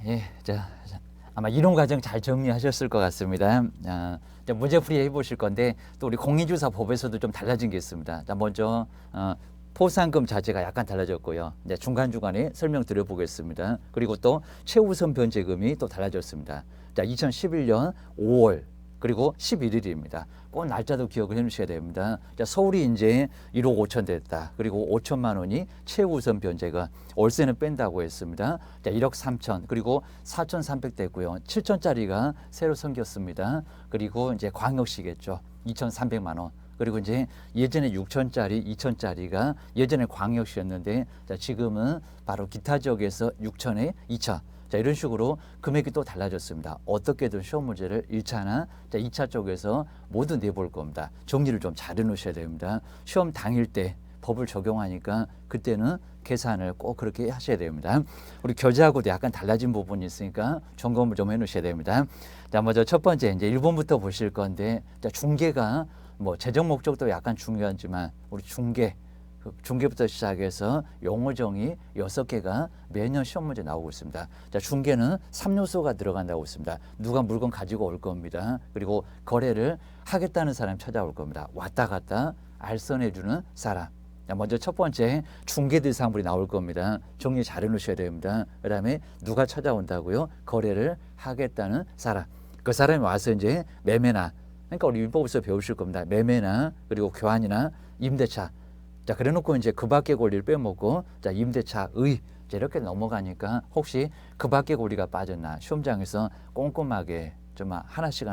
예, 아마 이론 과정 잘 정리하셨을 것 같습니다. 문제풀이 해보실 건데 또 우리 공인중개사 법에서도 좀 달라진 게 있습니다. 자, 먼저 포상금 자체가 약간 달라졌고요. 이제 중간중간에 설명드려보겠습니다. 그리고 또 최우선 변제금이 또 달라졌습니다. 자, 2011년 5월 그리고 11일입니다. 꼭 날짜도 기억을 해주셔야 됩니다. 자, 서울이 이제 1억 5천 됐다. 그리고 5천만 원이 최우선 변제가 월세는 뺀다고 했습니다. 자, 1억 3천 그리고 4,300 됐고요. 7천짜리가 새로 생겼습니다. 그리고 이제 광역시겠죠. 2,300만 원. 그리고 이제 예전에 6천짜리, 2천짜리가 예전에 광역시였는데 자, 지금은 바로 기타 지역에서 6천에 2천. 자, 이런 식으로 금액이 또 달라졌습니다. 어떻게든 시험 문제를 1차나 2차 쪽에서 모두 내볼 겁니다. 정리를 좀 잘 해놓으셔야 됩니다. 시험 당일 때 법을 적용하니까 그때는 계산을 꼭 그렇게 하셔야 됩니다. 우리 교재하고도 약간 달라진 부분이 있으니까 점검을 좀 해놓으셔야 됩니다. 자, 먼저 첫 번째 이제 1번부터 보실 건데 자, 중개가 뭐 재정 목적도 약간 중요하지만 우리 중개부터 시작해서 용어 정의 6개가 매년 시험 문제 나오고 있습니다. 자, 중개는 3요소가 들어간다고 있습니다. 누가 물건 가지고 올 겁니다. 그리고 거래를 하겠다는 사람이 찾아올 겁니다. 왔다 갔다 알선해주는 사람. 자, 먼저 첫 번째 중개 대상물이 나올 겁니다. 정리 잘 해놓으셔야 됩니다. 그 다음에 누가 찾아온다고요? 거래를 하겠다는 사람. 그 사람이 와서 이제 매매나 그러니까 우리 민법에서 배우실 겁니다. 매매나 그리고 교환이나 임대차. 자, 그래 놓고 이제 그 밖의 권리를 빼먹고, 자, 임대차의 이렇게 넘어가니까 혹시 그 밖의 권리가 빠졌나 시험장에서 꼼꼼하게 좀 하나씩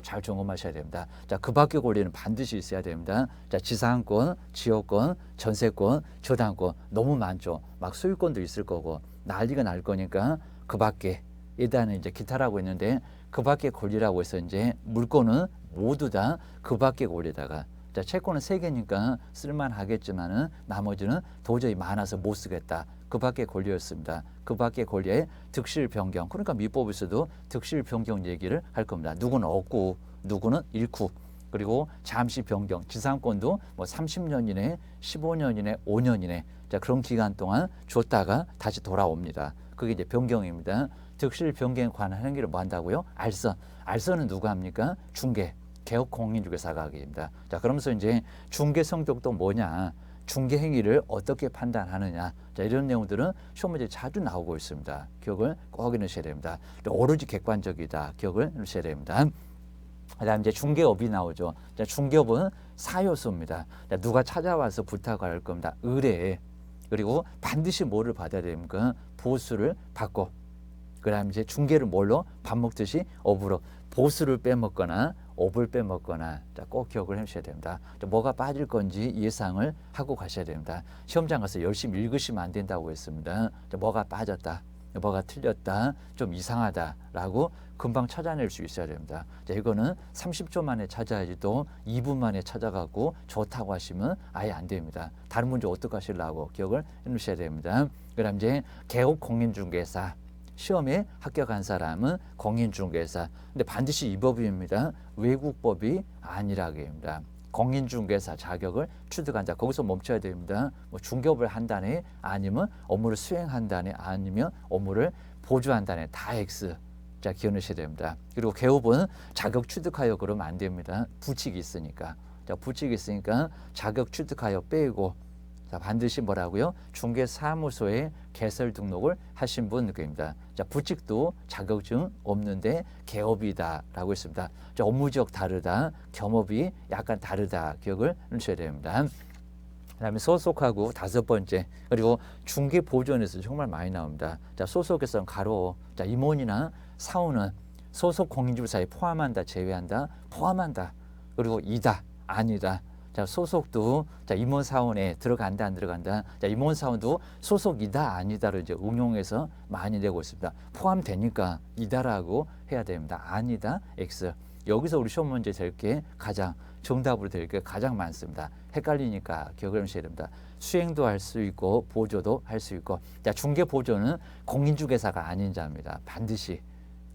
잘 점검하셔야 됩니다. 자, 그 밖의 권리는 반드시 있어야 됩니다. 자, 지상권, 지역권, 전세권, 저당권 너무 많죠. 막 소유권도 있을 거고 난리가 날 거니까 그 밖에 일단은 이제 기타라고 했는데 그 밖의 권리라고 해서 이제 물권은 모두 다 그 밖의 권리다가 자, 채권은 3개니까 쓸만하겠지만은 나머지는 도저히 많아서 못 쓰겠다. 그 밖의 권리였습니다. 그 밖의 권리의 득실 변경. 그러니까 민법에서도 득실 변경 얘기를 할 겁니다. 누구는 얻고 누구는 잃고 그리고 잠시 변경. 지상권도 뭐 30년 이내, 15년 이내, 5년 이내 자, 그런 기간 동안 줬다가 다시 돌아옵니다. 그게 이제 변경입니다. 득실 변경에 관한 행위를 뭐 한다고요? 알선. 알선은 누가 합니까? 중개. 개업 공인중개사가 하게 됩니다. 자, 그러면서 이제 중개 성격도 뭐냐, 중개 행위를 어떻게 판단하느냐, 자, 이런 내용들은 시험 문제 자주 나오고 있습니다. 기억을 꼭 해놓으셔야 됩니다. 오로지 객관적이다. 기억을 해놓으셔야 됩니다. 그다음 이제 중개업이 나오죠. 자, 중개업은 4요소입니다. 자, 누가 찾아와서 부탁을 할 겁니다. 의뢰. 그리고 반드시 뭐를 받아야 됩니까? 보수를 받고. 그다음 이제 중개를 뭘로? 밥 먹듯이 업으로 보수를 빼먹거나 업을 빼먹거나 자, 꼭 기억을 해주셔야 됩니다. 뭐가 빠질 건지 예상을 하고 가셔야 됩니다. 시험장 가서 열심히 읽으시면 안 된다고 했습니다. 자, 뭐가 빠졌다, 뭐가 틀렸다, 좀 이상하다라고 금방 찾아낼 수 있어야 됩니다. 자, 이거는 30초 만에 찾아야지 또 2분 만에 찾아가고 좋다고 하시면 아예 안 됩니다. 다른 문제 어떻게 하시려고 기억을 해놓으셔야 됩니다. 그 다음 이제 개업 공인중개사. 시험에 합격한 사람은 공인중개사. 근데 반드시 이 법입니다. 외국법이 아니라고 합니다. 공인중개사 자격을 취득한다. 거기서 멈춰야 됩니다. 뭐 중개업을 한다네, 아니면 업무를 수행한다네, 아니면 업무를 보조한다네, 다 X. 자, 기억하셔야 됩니다. 그리고 개업은 자격 취득하여 그러면 안 됩니다. 부칙이 있으니까. 자, 부칙이 있으니까 자격 취득하여 빼고. 자, 반드시 뭐라고요? 중개사무소에 개설 등록을 하신 분입니다. 자, 부칙도 자격증 없는데 개업이다라고 했습니다. 자, 업무지역 다르다, 겸업이 약간 다르다 기억을 하셔야 됩니다. 그다음에 소속하고 5번째 그리고 중개 보존에서 정말 많이 나옵니다. 자, 소속에서는 가로, 자, 임원이나 사원은 소속 공인중개사에 포함한다, 제외한다, 포함한다. 그리고 이다, 아니다. 자, 소속도 자, 임원사원에 들어간다, 안 들어간다. 자, 임원사원도 소속이다, 아니다를 이제 응용해서 많이 내고 있습니다. 포함되니까 이다라고 해야 됩니다. 아니다, X. 여기서 우리 시험 문제 될 게 가장 정답으로 될 게 가장 많습니다. 헷갈리니까 기억을 하셔야 됩니다. 수행도 할 수 있고 보조도 할 수 있고. 자, 중개 보조는 공인중개사가 아닌 자입니다. 반드시.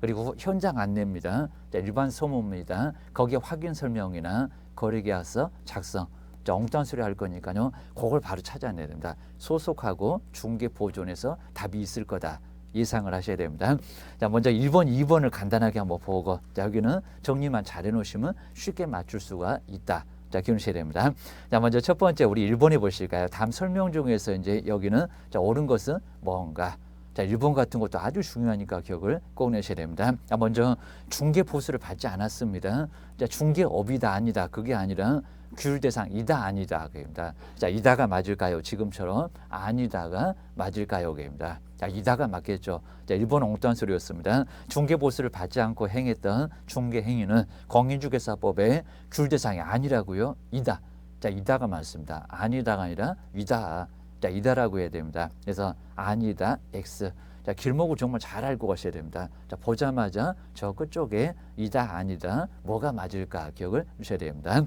그리고 현장 안내입니다. 자, 일반 소모입니다. 거기에 확인 설명이나 거래계약서 작성, 자, 엉뚱한 소리 할 거니까요. 그걸 바로 찾아내야 됩니다. 소속하고 중개 보존에서 답이 있을 거다. 예상을 하셔야 됩니다. 자, 먼저 1번, 2번을 간단하게 한번 보고, 자, 여기는 정리만 잘 해놓으시면 쉽게 맞출 수가 있다. 자, 기억하셔야 됩니다. 자, 먼저 첫 번째 우리 1번에 보실까요? 다음 설명 중에서 이제 여기는 자, 옳은 것은 뭔가. 자, 1번 같은 것도 아주 중요하니까 기억을 꼭 내셔야 됩니다. 자, 먼저 중개 보수를 받지 않았습니다. 자, 중개업이다 아니다 그게 아니라 규율 대상 이다 아니다 그입니다. 자, 이다가 맞을까요? 지금처럼 아니다가 맞을까요? 그입니다. 자, 이다가 맞겠죠. 자, 1번 엉뚱한 소리였습니다. 중개 보수를 받지 않고 행했던 중개 행위는 공인중개사법의 규율 대상이 아니라고요. 이다. 자, 이다가 맞습니다. 아니다가 아니라 이다. 자, 이다라고 해야 됩니다. 그래서 아니다 X. 자, 길목을 정말 잘 알고 가셔야 됩니다. 자, 보자마자 저 끝쪽에 이다 아니다 뭐가 맞을까 기억을 주셔야 됩니다.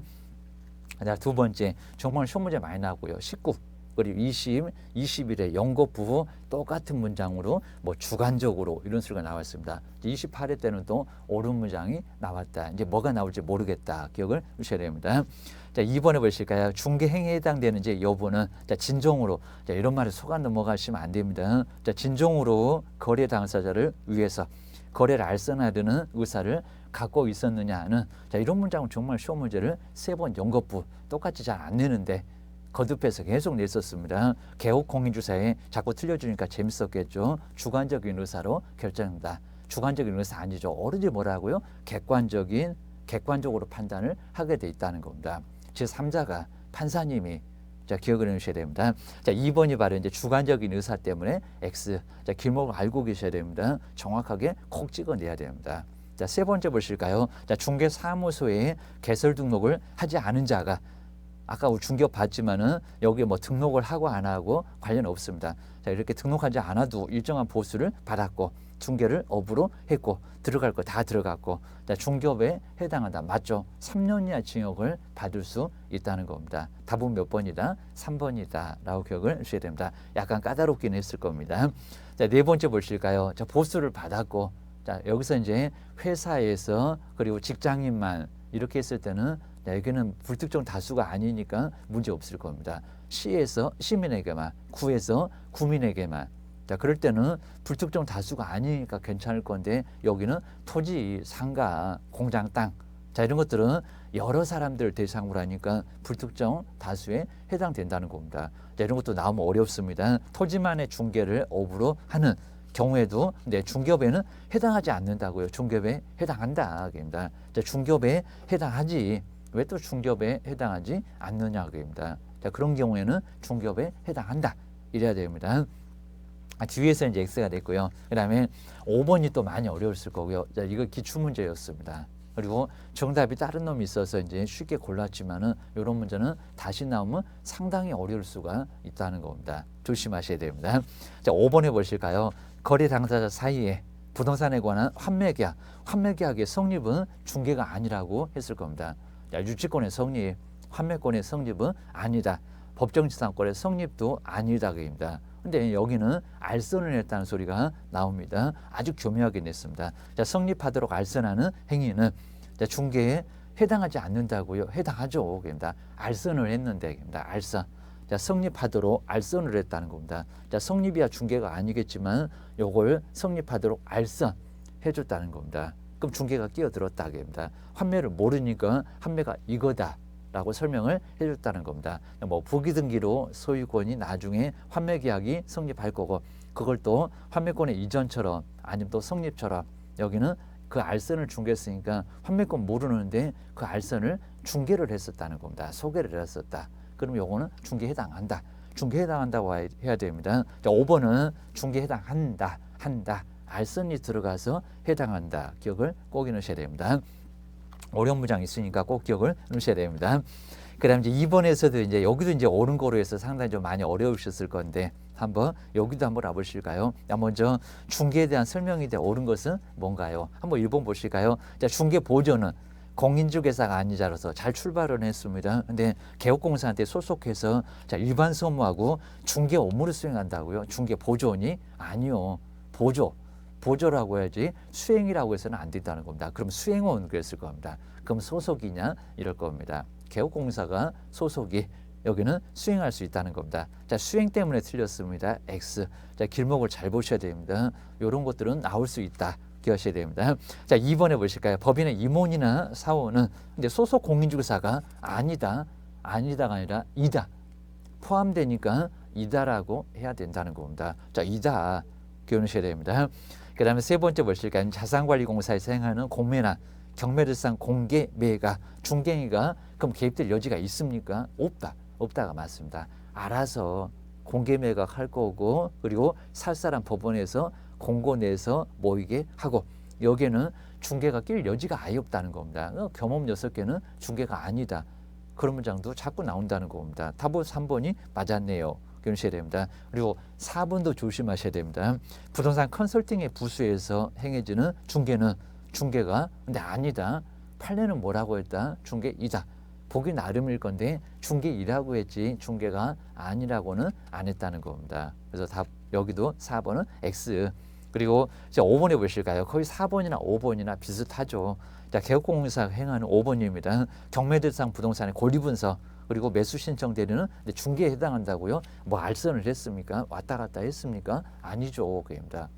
자, 두 번째 정말 시험 문제 많이 나오고요. 19 그리고 20, 21의 연거푸 똑같은 문장으로 뭐 주관적으로 이런 소리가 나왔습니다. 28회 때는 또 옳은 문장이 나왔다. 이제 뭐가 나올지 모르겠다. 기억을 주셔야 됩니다. 자, 2번에 보실까요? 중개 행위에 해당되는 이제 여부는 자, 진정으로 자, 이런 말에 속아 넘어가시면 안 됩니다. 자, 진정으로 거래 당사자를 위해서 거래를 알선하려는 의사를 갖고 있었느냐는 자, 이런 문장은 정말 시험 문제를 3번 연거푸 똑같이 잘 안 내는데 거듭해서 계속 냈었습니다. 개옥 공인주사에 자꾸 틀려주니까 재밌었겠죠. 주관적인 의사로 결정한다. 주관적인 의사 아니죠. 어른이 뭐라고요? 객관적으로 판단을 하게 돼 있다는 겁니다. 제3자가 판사님이 자, 기억을 해주셔야 됩니다. 자, 2번이 바로 이제 주관적인 의사 때문에 X. 자, 길목을 알고 계셔야 됩니다. 정확하게 콕 찍어내야 됩니다. 자, 세 번째 보실까요? 자, 중개사무소에 개설 등록을 하지 않은 자가 아까 우리 중개업 봤지만은 여기에 뭐 등록을 하고 안 하고 관련 없습니다. 자, 이렇게 등록하지 않아도 일정한 보수를 받았고 중개를 업으로 했고 들어갈 거 다 들어갔고 자, 중개업에 해당한다. 맞죠? 3년 이하 징역을 받을 수 있다는 겁니다. 답은 몇 번이다? 3번이다 라고 기억을 하셔야 됩니다. 약간 까다롭긴 했을 겁니다. 자, 네 번째 보실까요? 자, 보수를 받았고 자, 여기서 이제 회사에서 그리고 직장인만 이렇게 했을 때는 자, 여기는 불특정 다수가 아니니까 문제 없을 겁니다. 시에서 시민에게만, 구에서 구민에게만. 자, 그럴 때는 불특정 다수가 아니니까 괜찮을 건데 여기는 토지, 상가, 공장, 땅. 자, 이런 것들은 여러 사람들 대상으로 하니까 불특정 다수에 해당된다는 겁니다. 자, 이런 것도 나오면 어렵습니다. 토지만의 중개를 업으로 하는 경우에도 네, 중개업에는 해당하지 않는다고요. 중개업에 해당한다. 그입니다. 자, 중개업에 해당하지. 왜 또 중개업에 해당하지 않느냐 그입니다. 자, 그런 경우에는 중개업에 해당한다. 이래야 됩니다. 뒤에서 이제 X가 됐고요. 그 다음에 5번이 또 많이 어려웠을 거고요. 자, 이거 기출문제였습니다. 그리고 정답이 다른 놈이 있어서 이제 쉽게 골랐지만은 이런 문제는 다시 나오면 상당히 어려울 수가 있다는 겁니다. 조심하셔야 됩니다. 자, 5번에 보실까요? 거래 당사자 사이에 부동산에 관한 환매계약, 환매계약의 성립은 중개가 아니라고 했을 겁니다. 자, 유치권의 성립, 환매권의 성립은 아니다. 법정지상권의 성립도 아니다. 그입니다. 근데 여기는 알선을 했다는 소리가 나옵니다. 아주 교묘하게 냈습니다. 자, 성립하도록 알선하는 행위는 자, 중개에 해당하지 않는다고요. 해당하죠. 그입니다. 알선을 했는데, 그입니다. 알선. 자, 성립하도록 알선을 했다는 겁니다. 자, 성립이야 중개가 아니겠지만 요걸 성립하도록 알선 해줬다는 겁니다. 그럼 중개가 끼어들었다. 그입니다. 환매를 모르니까 환매가 이거다. 라고 설명을 해줬다는 겁니다. 뭐 부기등기로 소유권이 나중에 환매계약이 성립할 거고 그걸 또 환매권의 이전처럼 아니면 또 성립처럼 여기는 그 알선을 중개했으니까 환매권 모르는데 그 알선을 중개를 했었다는 겁니다. 소개를 했었다. 그럼 요거는 중개에 해당한다. 중개에 해당한다고 해야 됩니다. 자, 5번은 중개에 해당한다. 한다. 알선이 들어가서 해당한다. 기억을 꼭 해놓으셔야 됩니다. 어려운 문장이 있으니까 꼭 기억을 넣으셔야 됩니다. 그 다음 이제 2번에서도 이제 여기도 이제 옳은 거로 해서 상당히 좀 많이 어려우셨을 건데 한번 여기도 한번 와보실까요? 먼저 중개에 대한 설명에 대해 옳은 것은 뭔가요? 한번 1번 보실까요? 자, 중개 보조는 공인중개사가 아니자라서 잘 출발을 했습니다. 근데 개업공사한테 소속해서 자, 일반 소무하고 중개 업무를 수행한다고요? 중개 보조원이? 아니요. 보조라고 해야지 수행이라고 해서는 안 된다는 겁니다. 그럼 수행원 그랬을 겁니다. 그럼 소속이냐 이럴 겁니다. 개업공사가 소속이 여기는 수행할 수 있다는 겁니다. 자, 수행 때문에 틀렸습니다. X. 자, 길목을 잘 보셔야 됩니다. 이런 것들은 나올 수 있다. 기억하셔야 됩니다. 자, 2번에 보실까요? 법인의 임원이나 사원은 이제 소속 공인중개사가 아니다가 아니라 이다. 포함되니까 이다라고 해야 된다는 겁니다. 자, 이다. 기억하셔야 됩니다. 그 다음에 세 번째 보실까요? 자산관리공사에서 행하는 공매나 경매대상 공개 매가 중개인가 그럼 개입될 여지가 있습니까? 없다가 맞습니다. 알아서 공개 매각할 거고 그리고 살 사람 법원에서 공고 내서 모이게 하고 여기에는 중개가 낄 여지가 아예 없다는 겁니다. 겸업 6개는 중개가 아니다. 그런 문장도 자꾸 나온다는 겁니다. 답은 3번이 맞았네요. 기억하셔야 됩니다. 그리고 4번도 조심하셔야 됩니다. 부동산 컨설팅의 부수에서 행해지는 중개는 중개가 근데 아니다. 판례는 뭐라고 했다? 중개이다. 보기 나름일 건데 중개이라고 했지 중개가 아니라고는 안 했다는 겁니다. 그래서 답 여기도 4번은 X. 그리고 이제 5번에 보실까요? 거의 4번이나 5번이나 비슷하죠. 자, 개업공사 행하는 5번입니다. 경매대상 부동산의 권리분석 그리고 매수 신청 대리는 중개에 해당한다고요? 뭐 알선을 했습니까? 왔다 갔다 했습니까? 아니죠. 그입니다.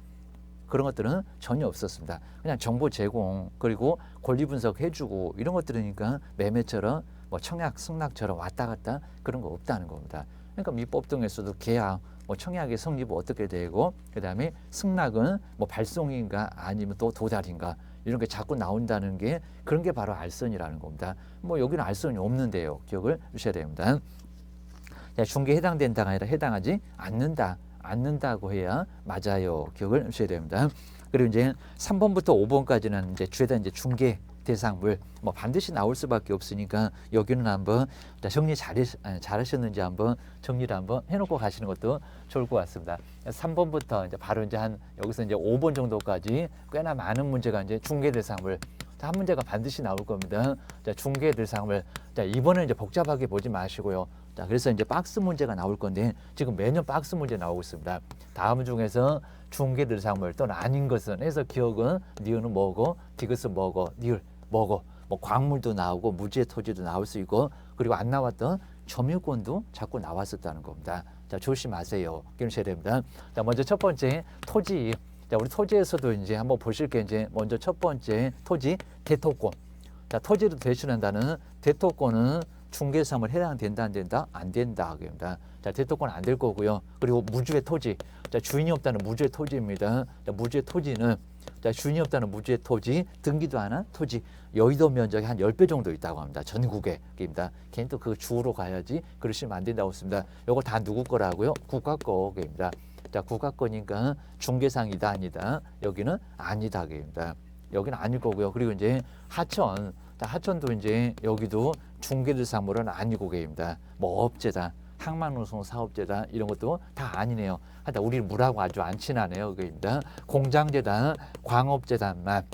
그런 것들은 전혀 없었습니다. 그냥 정보 제공 그리고 권리 분석해주고 이런 것들이니까 매매처럼 뭐 청약, 승낙처럼 왔다 갔다 그런 거 없다는 겁니다. 그러니까 민법 등에서도 계약, 뭐 청약의 성립은 어떻게 되고 그 다음에 승낙은 뭐 발송인가 아니면 또 도달인가 이런 게 자꾸 나온다는 게 그런 게 바로 알선이라는 겁니다. 뭐 여기는 알선이 없는데요. 기억을 주셔야 됩니다. 중개에 해당된다가 아니라 해당하지 않는다고 해야 맞아요. 기억을 하셔야 됩니다. 그리고 이제 3번부터 5번까지는 이제 죄다 이제 중개 대상물 뭐 반드시 나올 수밖에 없으니까 여기는 한번 정리 잘하셨는지 한번 정리를 한번 해놓고 가시는 것도 좋을 것 같습니다. 3번부터 이제 바로 이제 여기서 이제 5번 정도까지 꽤나 많은 문제가 이제 중개 대상물 한 문제가 반드시 나올 겁니다. 자, 중개 대상물. 자, 이번에 이제 복잡하게 보지 마시고요. 자, 그래서 이제 박스 문제가 나올 건데 지금 매년 박스 문제 나오고 있습니다. 다음 중에서 중개 대상물 또는 아닌 것은 해서 기억은 니은은 뭐고 디귿은 뭐고 니을 뭐고 뭐 광물도 나오고 무지의 토지도 나올 수 있고 그리고 안 나왔던 점유권도 자꾸 나왔었다는 겁니다. 자, 조심하세요. 기억하셔야 됩니다. 자, 먼저 첫 번째 토지. 자, 우리 토지에서도 이제 한번 보실 게 이제 먼저 첫 번째 토지 대토권. 자, 토지를 대출한다는 대토권은 중개사물 해당된다 안 된다? 안 된다. 그럽니다. 자, 대토권 안 될 거고요. 그리고 무주의 토지. 자, 주인이 없다는 무주의 토지입니다. 자, 무주의 토지는 자, 주인이 없다는 무주의 토지, 등기도 안 한 토지. 여의도 면적이 한 10배 정도 있다고 합니다. 전국에. 입니다. 걔는 또 그 주로 가야지 그러시면 안 된다고 했습니다. 요거 다 누구 거라고요? 국가 거입니다. 자, 국가 거니까 중개상이다 아니다. 여기는 아니다. 그입니다. 여기는 아닐 거고요. 그리고 이제 하천. 자, 하천도 이제 여기도 중개대상물은 아니고 계입니다. 뭐 업체다, 항만운송 사업체다 이런 것도 다 아니네요. 하여튼 우리는 물하고 아주 안 친하네요. 그입니다. 공장재다, 광업재단만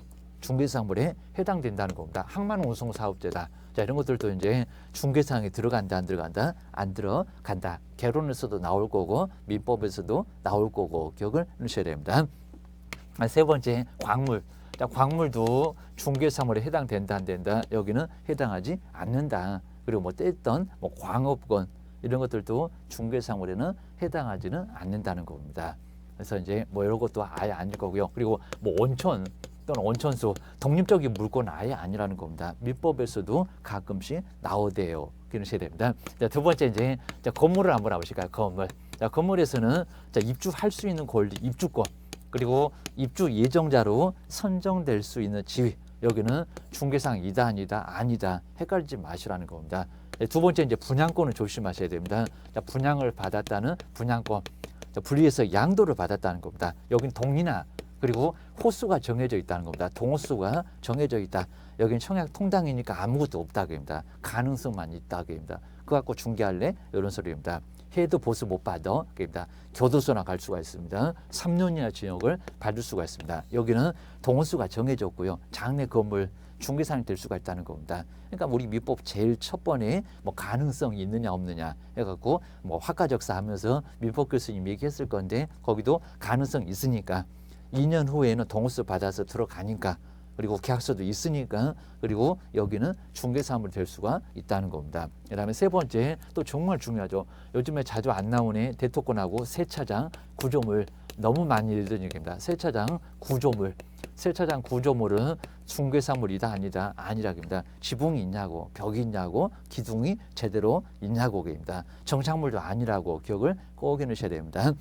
중개상물에 해당된다는 겁니다. 항만운송 사업체다. 자, 이런 것들도 이제 중개상에 들어간다 안 들어간다? 안 들어간다. 개론에서도 나올 거고 민법에서도 나올 거고 기억을 하셔야 됩니다. 세 번째 광물. 자, 광물도 중개사물에 해당된다 안 된다? 여기는 해당하지 않는다. 그리고 뭐 뗐던 뭐 광업권 이런 것들도 중개사물에는 해당하지는 않는다는 겁니다. 그래서 이제 뭐 이런 것도 아예 아닐 거고요. 그리고 뭐 온천 또는 온천수 독립적인 물건은 아예 아니라는 겁니다. 민법에서도 가끔씩 나오대요. 기억하셔야 됩니다. 자, 두 번째 이제 건물을 한번 알아보실까요? 건물. 자, 건물에서는 자, 입주할 수 있는 권리, 입주권. 그리고 입주 예정자로 선정될 수 있는 지위. 여기는 중개상 이다 아니다 헷갈리지 마시라는 겁니다. 두 번째 이제 분양권을 조심하셔야 됩니다. 자, 분양을 받았다는 분양권. 자, 분리해서 양도를 받았다는 겁니다. 여긴 동이나 그리고 호수가 정해져 있다는 겁니다. 동호수가 정해져 있다. 여긴 청약 통당이니까 아무것도 없다 그입니다. 가능성만 있다 그입니다. 그거 갖고 중개할래? 이런 소리입니다. 해도 보수 못 받아. 그러니까 교도소나 갈 수가 있습니다. 3년이나 징역을 받을 수가 있습니다. 여기는 동호수가 정해졌고요. 장내 건물 중개상이 될 수가 있다는 겁니다. 그러니까 우리 민법 제일 첫 번에 뭐 가능성이 있느냐 없느냐 해갖고 뭐 화가적사 하면서 민법 교수님 얘기했을 건데 거기도 가능성 있으니까 2년 후에는 동호수 받아서 들어가니까 그리고 계약서도 있으니까 그리고 여기는 중개사물이 될 수가 있다는 겁니다. 그다음에 세 번째 또 정말 중요하죠. 요즘에 자주 안 나오는 대토권하고 세차장 구조물 너무 많이 들리는 얘기입니다. 세차장 구조물. 세차장 구조물은 중개사물이다 아니다 아니라입니다. 지붕이 있냐고 벽이 있냐고 기둥이 제대로 있냐고입니다. 정착물도 아니라고 기억을 꼭 해놓으셔야 됩니다.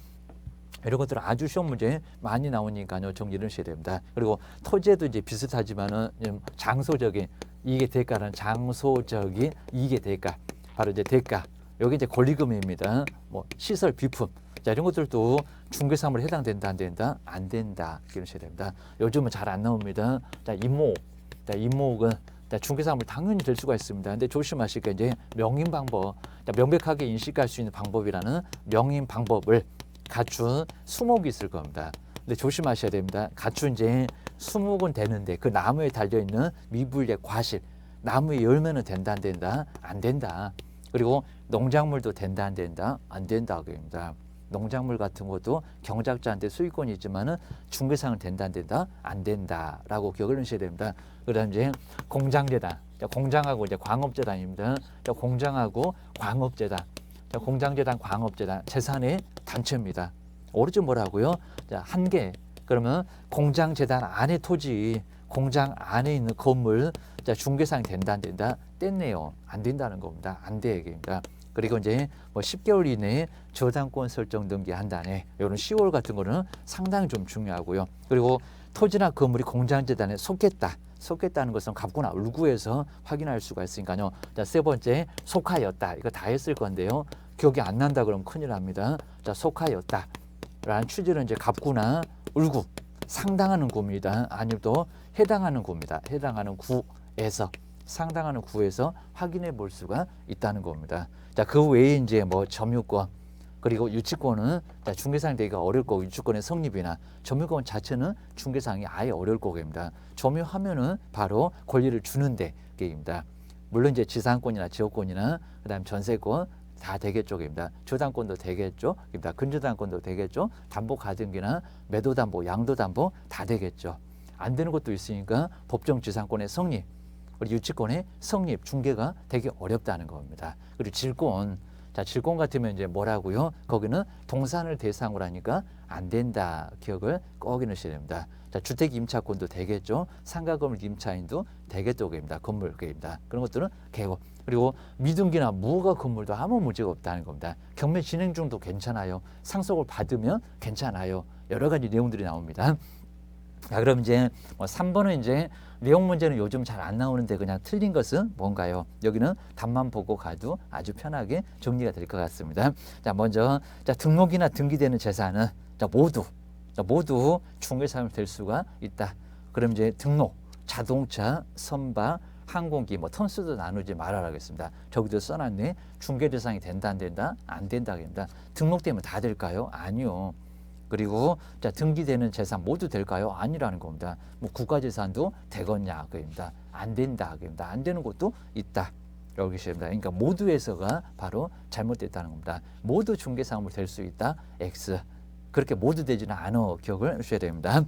이런 것들은 아주 쉬운 문제 많이 나오니까요. 정리를 하셔야 됩니다. 그리고 토지에도 이제 비슷하지만은 장소적인 이게 대가는 장소적인 이게 대가 바로 이제 대가 여기 이제 권리금입니다. 뭐 시설 비품 자 이런 것들도 중개사물에 해당된다 안 된다 안 된다 기억하셔야 됩니다. 요즘은 잘 안 나옵니다. 자 임목 자 임목은 중개사물 당연히 될 수가 있습니다. 근데 조심하실 게 이제 명인 방법 명백하게 인식할 수 있는 방법이라는 명인 방법을 갖춘 수목이 있을 겁니다. 근데 조심하셔야 됩니다. 갖춘 이제 수목은 되는데 그 나무에 달려있는 미분리의 과실 나무에 열매는 된다 안 된다 안 된다. 그리고 농작물도 된다 안 된다 안 된다 그럽니다. 농작물 같은 것도 경작자한테 수익권이 있지만은 중개상은 된다 안 된다 안 된다라고 기억을 하셔야 됩니다. 그다음 이제 공장재단 공장하고 이제 광업재단입니다. 공장하고 광업재단 공장재단 광업재단 재산의 단체입니다. 오른쪽 뭐라고요? 자, 한 개. 그러면 공장재단 안에 토지, 공장 안에 있는 건물, 자, 중개상이 된다 안 된다? 뗐네요. 안 된다는 겁니다. 안 돼 얘기입니다. 그리고 이제 뭐 10개월 이내에 저당권 설정 등기한다네. 이런 10월 같은 거는 상당히 좀 중요하고요. 그리고 토지나 건물이 공장재단에 속했다는 것은 갑구나 울구에서 확인할 수가 있으니까요. 자, 세 번째 속하였다. 이거 다 했을 건데요. 기억이 안 난다 그러면 큰일 납니다. 자, 속하였다. 라는 취지는 이제 갑구나 울구 상당하는 구입니다. 아니면 또 해당하는 구입니다. 해당하는 구에서 상당하는 구에서 확인해 볼 수가 있다는 겁니다. 자, 그 외에 이제 뭐 점유권 그리고 유치권은 중개상이 되기가 어려울 거고 유치권의 성립이나 점유권 자체는 중개상이 아예 어려울 거입니다. 점유하면은 바로 권리를 주는 데입니다. 물론 이제 지상권이나 지역권이나 그다음 전세권 다 되겠죠입니다. 저당권도 되겠죠. 입니다. 근저당권도 되겠죠. 담보 가등기나 매도 담보, 양도 담보 다 되겠죠. 안 되는 것도 있으니까 법정 지상권의 성립, 우리 유치권의 성립, 중개가 되게 어렵다는 겁니다. 그리고 질권, 자 질권 같으면 이제 뭐라고요? 거기는 동산을 대상으로 하니까 안 된다. 기억을 꼭 해놓으셔야 됩니다. 자 주택 임차권도 되겠죠. 상가 건물 임차인도 되겠죠입니다. 건물입니다. 그런 것들은 개업. 그리고 미등기나 무허가 건물도 아무 문제가 없다는 겁니다. 경매 진행 중도 괜찮아요. 상속을 받으면 괜찮아요. 여러 가지 내용들이 나옵니다. 자, 그럼 이제 3번은 이제 내용 문제는 요즘 잘 안 나오는데 그냥 틀린 것은 뭔가요? 여기는 답만 보고 가도 아주 편하게 정리가 될 것 같습니다. 자, 먼저 자, 등록이나 등기되는 재산은 모두 중개사업이 될 수가 있다. 그럼 이제 등록, 자동차, 선박, 항공기 뭐 톤수도 나누지 말아라겠습니다. 저기도 써놨네. 중개 대상이 된다 안 된다? 안 된다입니다. 등록되면 다 될까요? 아니요. 그리고 자 등기되는 재산 모두 될까요? 아니라는 겁니다. 뭐 국가재산도 되겠냐 그입니다. 안 된다 그입니다. 안 되는 것도 있다. 여기 있습니다. 그러니까 모두에서가 바로 잘못됐다는 겁니다. 모두 중개사업을 될 수 있다. X. 그렇게 모두 되지는 않아. 기억을 하셔야 됩니다.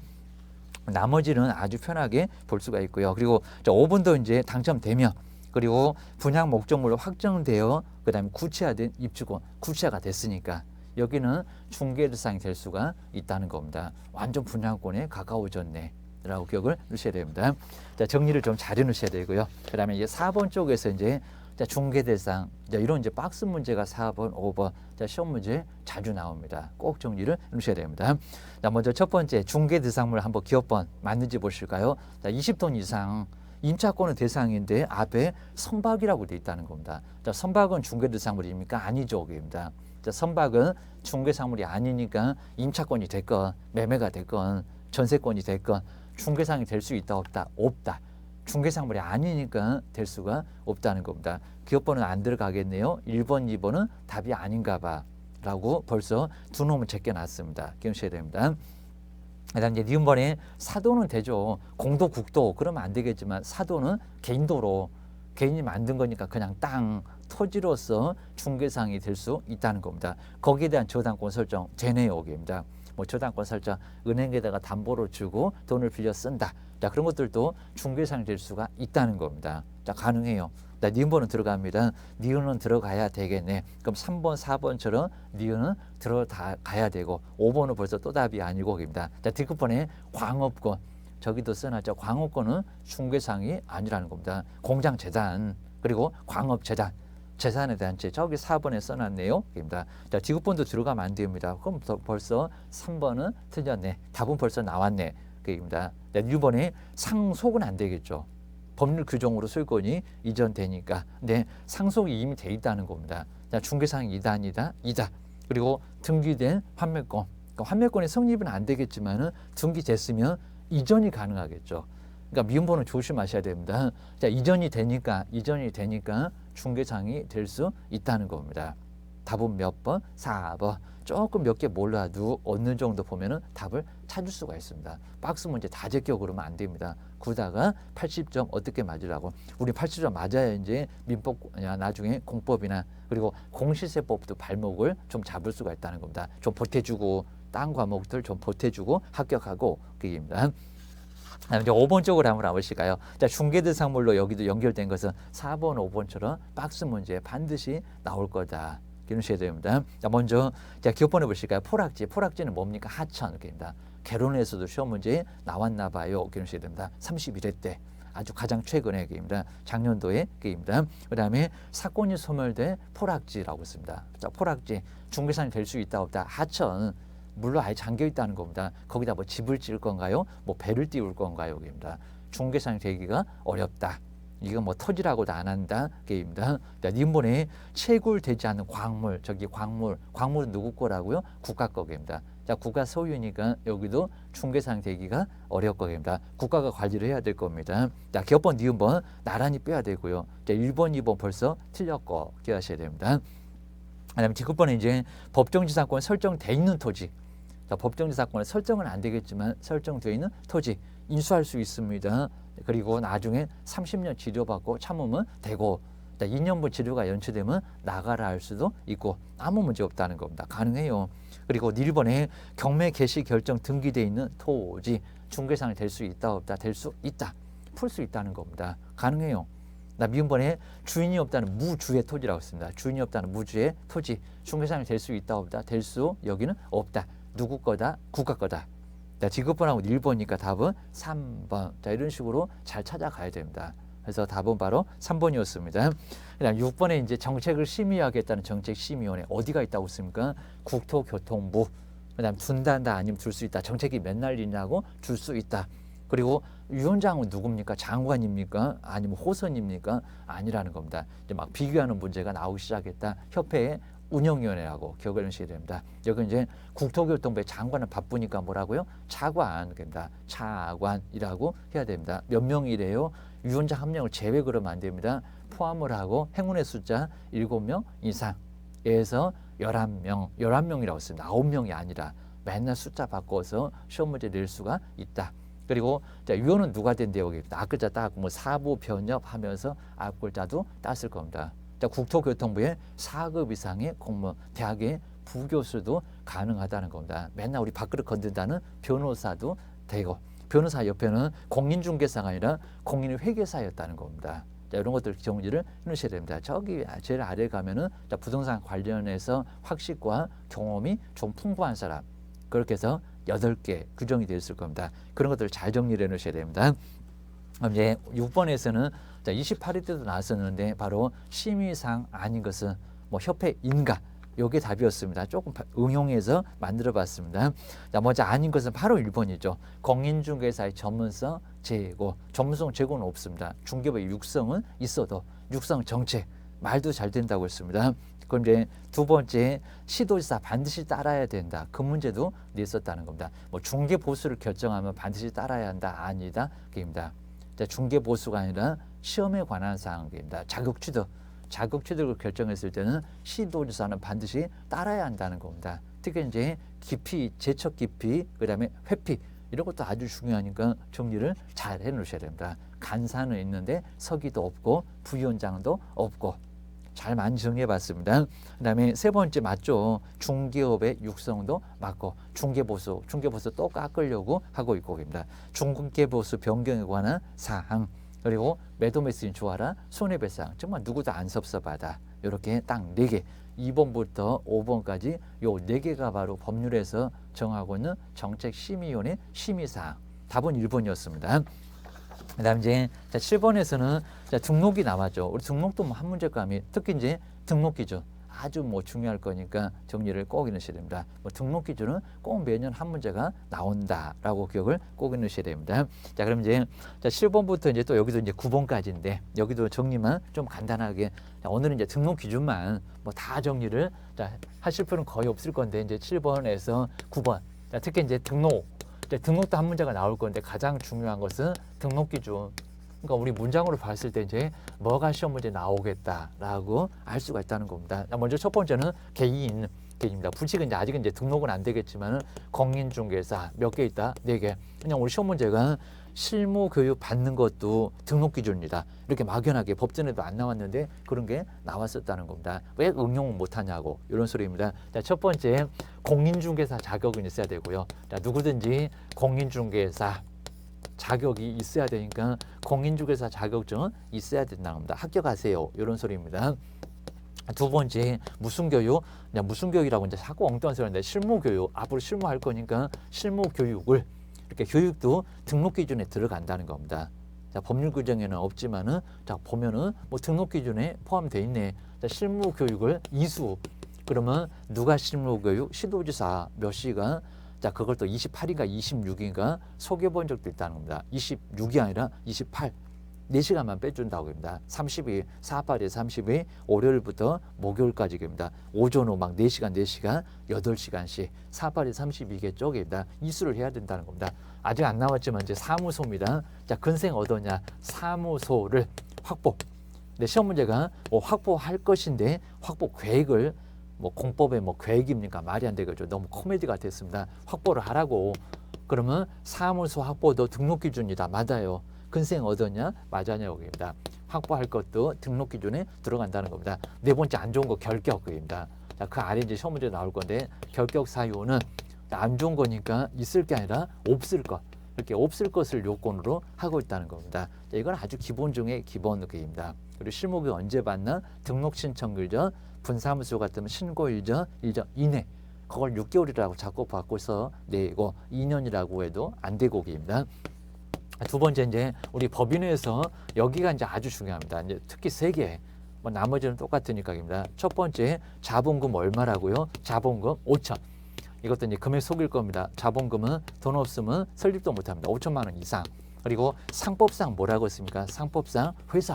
나머지는 아주 편하게 볼 수가 있고요. 그리고 5번도 이제 당첨되면 그리고 분양 목적물로 확정되어 그다음에 구체화된 입주권 구체화가 됐으니까 여기는 중개 대상이 될 수가 있다는 겁니다. 완전 분양권에 가까워졌네 라고 기억을 하셔야 됩니다. 자, 정리를 좀 잘 해놓으셔야 되고요. 그 다음에 이제 4번 쪽에서 이제 중개 대상 이런 이제 박스 문제가 4번, 5번 시험 문제 자주 나옵니다. 꼭 정리를 해놓으셔야 됩니다. 자, 먼저 첫 번째 중개 대상물 한번 기업번 맞는지 보실까요? 자, 20톤 이상 임차권은 대상인데 앞에 선박이라고 되어 있다는 겁니다. 자, 선박은 중개 대상물입니까? 아니죠. 입니다. 자, 선박은 중개사물이 아니니까 임차권이 됐건 매매가 됐건 전세권이 됐건 중개상이 될 수 있다 없다? 없다. 중개사물이 아니니까 될 수가 없다는 겁니다. 기업번은 안 들어가겠네요. 1번, 2번은 답이 아닌가 봐 라고 벌써 두 놈을 제껴놨습니다. 기억하셔야 됩니다. 그다음 이제 니은번에 사도는 되죠. 공도 국도 그러면 안 되겠지만 사도는 개인도로 개인이 만든 거니까 그냥 땅 토지로서 중개상이 될 수 있다는 겁니다. 거기에 대한 저당권 설정 되네요. 여기입니다. 뭐 저당권 살짝 은행에다가 담보로 주고 돈을 빌려 쓴다. 자, 그런 것들도 중개상이 될 수가 있다는 겁니다. 자, 가능해요. 자, 니은번은 들어갑니다. 니은은 들어가야 되겠네. 그럼 3번, 4번처럼 니은은 들어가야 되고 5번은 벌써 또 답이 아니고 입니다. 자, D급번에 광업권. 저기도 써놨죠. 광업권은 중개상이 아니라는 겁니다. 공장 재단 그리고 광업 재단. 재산에 대한 죄 저기 4번에 써놨네요. 입니다. 자, D급번도 들어가면 안 됩니다. 그럼 벌써 3번은 틀렸네. 답은 벌써 나왔네. 입니다. 1번에 상속은 안 되겠죠. 법률 규정으로 소유권이 이전되니까. 근데 상속이 이미 돼 있다는 겁니다. 자, 중개상 2단이다. 2다. 그리고 등기된 판매권. 그러니까 판매권의 성립은 안 되겠지만은 등기됐으면 이전이 가능하겠죠. 그러니까 미음번은 조심하셔야 됩니다. 자, 이전이 되니까 중개상이 될 수 있다는 겁니다. 답은 몇 번? 4번. 조금 몇 개 몰라도 어느 정도 보면은 답을 찾을 수가 있습니다. 박스 문제 다 제껴 그러면 안 됩니다. 그러다가 80점 어떻게 맞으라고. 우리 80점 맞아야 이제 민법 나중에 공법이나 그리고 공시세법도 발목을 좀 잡을 수가 있다는 겁니다. 좀 보태주고 딴 과목들 좀 보태주고 합격하고 그입니다. 이제 5번 쪽으로 한번 가보실까요? 자, 중개대상물로 여기도 연결된 것은 4번, 5번처럼 박스 문제 반드시 나올 거다. 기억하셔야 됩니다. 자, 먼저 자, 기억번호 보실까요? 포락지. 포락지는 뭡니까? 하천. 이렇게입니다. 개론에서도 시험 문제 나왔나 봐요. 기억하셔야 됩니다. 31회 때. 아주 가장 최근의 얘기입니다. 작년도의 얘기입니다. 그 다음에 사건이 소멸된 포락지라고 있습니다. 자, 포락지. 중개상이 될 수 있다 없다. 하천. 물로 아예 잠겨 있다는 겁니다. 거기다 뭐 집을 지을 건가요? 뭐 배를 띄울 건가요? 여기입니다. 중개상이 되기가 어렵다. 이거 뭐 터지라고도 안 한다. 게임입니다. 니은번에 채굴되지 않는 광물, 저기 광물은 누구 거라고요? 국가 거입니다. 자, 국가 소유니까 여기도 중개상 되기가 어려울 거입니다. 국가가 관리를 해야 될 겁니다. 자, 기업번, 니은번 나란히 빼야 되고요. 자, 1번, 2번 벌써 틀렸고 기억하셔야 됩니다. 그다음에 D급번에 이제 법정지상권 설정돼 있는 토지. 자, 법정지상권에 설정은 안 되겠지만 설정되어 있는 토지 인수할 수 있습니다. 그리고 나중에 30년 치료받고 참으면 되고 2년분 치료가 연체되면 나가라 할 수도 있고 아무 문제 없다는 겁니다. 가능해요. 그리고 1번에 경매 개시 결정 등기되어 있는 토지 중개상이 될 수 있다 없다 될 수 있다 풀 수 있다는 겁니다. 가능해요. 미음번에 주인이 없다는 무주의 토지라고 했습니다. 주인이 없다는 무주의 토지 중개상이 될 수 있다 없다 될 수 여기는 없다. 누구 거다? 국가 거다. 자, D급번하고 1번이니까 답은 3번. 자, 이런 식으로 잘 찾아가야 됩니다. 그래서 답은 바로 3번이었습니다. 그다음 6번에 이제 정책을 심의하겠다는 정책심의원회 어디가 있다고 했습니까? 국토교통부. 그다음 둔단다 아니면 둘 수 있다. 정책이 맨날 있냐고 줄 수 있다. 그리고 위원장은 누굽니까? 장관입니까? 아니면 호선입니까? 아니라는 겁니다. 이제 막 비교하는 문제가 나오기 시작했다. 협회의 운영위원회라고 기억을 하셔야 됩니다. 여기 이제 국토교통부의 장관은 바쁘니까 뭐라고요? 차관입니다. 차관이라고 해야 됩니다. 몇 명이래요? 위원장 1명을 제외 그러면 안 됩니다. 포함을 하고 행운의 숫자 7명 이상에서 11명, 11명이라고 했습니다. 9명이 아니라 맨날 숫자 바꿔서 시험 문제 낼 수가 있다. 그리고 자, 위원은 누가 된대요? 여기 앞글자 따고 뭐 사부 변협하면서 앞글자도 땄을 겁니다. 자, 국토교통부의 4급 이상의 공무원, 대학의 부교수도 가능하다는 겁니다. 맨날 우리 밥그릇 건든다는 변호사도 되고 변호사 옆에는 공인중개사가 아니라 공인회계사였다는 겁니다. 자, 이런 것들 정리를 해놓으셔야 됩니다. 저기 제일 아래 가면은 자, 부동산 관련해서 학식과 경험이 좀 풍부한 사람 그렇게 해서 8개 규정이 되어 있을 겁니다. 그런 것들을 잘 정리를 해놓으셔야 됩니다. 그럼 이제 6번에서는 28회 때도 나왔었는데 바로 심의상 아닌 것은 뭐 협회 인가 요게 답이었습니다. 조금 응용해서 만들어 봤습니다. 자, 먼저 아닌 것은 바로 1번이죠. 공인중개사의 전문성 제고. 전문성 제고는 없습니다. 중개법의 육성은 있어도 육성 정책 말도 잘 된다고 했습니다. 그럼 이제 두 번째 시도지사 반드시 따라야 된다. 그 문제도 냈었다는 겁니다. 뭐 중개 보수를 결정하면 반드시 따라야 한다. 아니다. 그입니다. 중개 보수가 아니라 시험에 관한 사항입니다. 자격 취득을 결정했을 때는 시도지사는 반드시 따라야 한다는 겁니다. 특히 이제 깊이, 제척 깊이, 그다음에 회피 이런 것도 아주 중요하니까 정리를 잘 해놓으셔야 됩니다. 간사는 있는데 서기도 없고 부위원장도 없고 잘 많이 정리해봤습니다. 그다음에 세 번째 맞죠? 중개업의 육성도 맞고 중개보수 또 깎으려고 하고 있고 입니다. 중개보수 변경에 관한 사항 그리고 매도 매수인 조하라 손해배상 정말 누구도 안 섭섭하다. 이렇게 딱 4개 2번부터 5번까지 요 4개가 바로 법률에서 정하고 있는 정책심의위원회 심의사항. 답은 1번이었습니다. 그 다음 이제 7번에서는 등록이 나왔죠. 우리 등록도 한 문제감이 특히 이제 등록 기준 아주 중요할 거니까 정리를 꼭 해놓으셔야 됩니다. 등록 기준은 꼭 매년 한 문제가 나온다라고 기억을 꼭 해놓으셔야 됩니다. 자, 그럼 이제 7번부터 이제 또 여기도 이제 9번까지인데 여기도 정리만 좀 간단하게 오늘은 이제 등록 기준만 다 정리를 하실 필요는 거의 없을 건데 이제 7번에서 9번 특히 이제 등록도 한 문제가 나올 건데 가장 중요한 것은 등록 기준. 그러니까 우리 문장으로 봤을 때 이제 뭐가 시험 문제 나오겠다라고 알 수가 있다는 겁니다. 먼저 첫 번째는 개인입니다. 불칙은 이제 아직은 이제 등록은 안 되겠지만은 공인중개사 몇 개 있다? 4개. 그냥 우리 시험 문제가 실무 교육 받는 것도 등록 기준입니다. 이렇게 막연하게 법전에도 안 나왔는데 그런 게 나왔었다는 겁니다. 왜 응용을 못하냐고 이런 소리입니다. 자, 첫 번째 공인중개사 자격은 있어야 되고요. 자, 누구든지 공인중개사 자격이 있어야 되니까 공인중개사 자격증은 있어야 된다는 겁니다. 합격하세요. 이런 소리입니다. 두 번째 무슨 교육? 무슨 교육이라고 이제 자꾸 엉뚱한 소리 하는데 실무 교육. 앞으로 실무할 거니까 실무 교육을 이렇게 교육도 등록 기준에 들어간다는 겁니다. 자, 법률 규정에는 없지만은 자 보면은 등록 기준에 포함되어 있네. 자, 실무 교육을 이수. 그러면 누가 실무 교육? 시도지사 몇 시간? 자, 그걸 또 28인가 26인가 소개해 본 적도 있다는 겁니다. 26이 아니라 28. 4시간만 빼준다고 합니다. 30일, 4~8일 30일, 월요일부터 목요일까지입니다. 오전 후 막 4시간, 8시간씩 4~8일 32개 쪽입니다. 이수를 해야 된다는 겁니다. 아직 안 나왔지만 이제 사무소입니다. 자, 근생 얻었냐? 사무소를 확보. 네, 시험 문제가 확보할 것인데 확보 계획을 공법의 계획입니까? 말이 안 되겠죠. 너무 코미디 같았습니다. 확보를 하라고. 그러면 사무소 확보도 등록 기준이다. 맞아요. 근생 얻었냐? 맞아냐고입니다. 확보할 것도 등록 기준에 들어간다는 겁니다. 네 번째 안 좋은 거 결격입니다. 자, 그 아래 이제 시험 문제 나올 건데 결격 사유는 안 좋은 거니까 있을 게 아니라 없을 것. 이렇게 없을 것을 요건으로 하고 있다는 겁니다. 자, 이건 아주 기본 중에 기본입니다. 그리고 실무교육 언제 받나? 등록 신청일 전, 분사무소 같으면 신고일 전, 일전 이내. 그걸 6개월이라고 자꾸 바꿔서 내고 2년이라고 해도 안 되고입니다. 두 번째 이제 우리 법인에서 여기가 이제 아주 중요합니다. 이제 특히 3개. 나머지는 똑같으니까입니다. 첫 번째 자본금 얼마라고요? 자본금 5천. 이것도 이제 금액 속일 겁니다. 자본금은 돈 없으면 설립도 못합니다. 5천만 원 이상. 그리고 상법상 뭐라고 했습니까? 상법상 회사.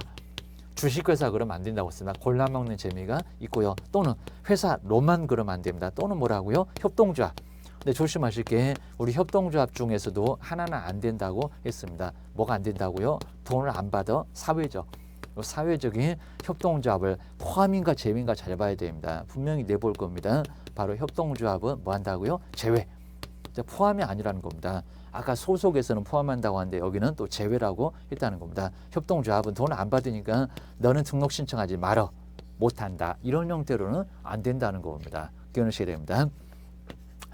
주식회사 그러면 안 된다고 했습니다. 골라먹는 재미가 있고요. 또는 회사로만 그러면 안 됩니다. 또는 뭐라고요? 협동조합. 근데 조심하실 게 우리 협동조합 중에서도 하나는 안 된다고 했습니다. 뭐가 안 된다고요? 돈을 안 받아 사회적인 협동조합을 포함인가 제외인가 잘 봐야 됩니다. 분명히 내볼 겁니다. 바로 협동조합은 뭐 한다고요? 제외. 포함이 아니라는 겁니다. 아까 소속에서는 포함한다고 하는데 여기는 또 제외라고 했다는 겁니다. 협동조합은 돈을 안 받으니까 너는 등록 신청하지 말어. 못한다. 이런 형태로는 안 된다는 겁니다. 기억하셔야 됩니다.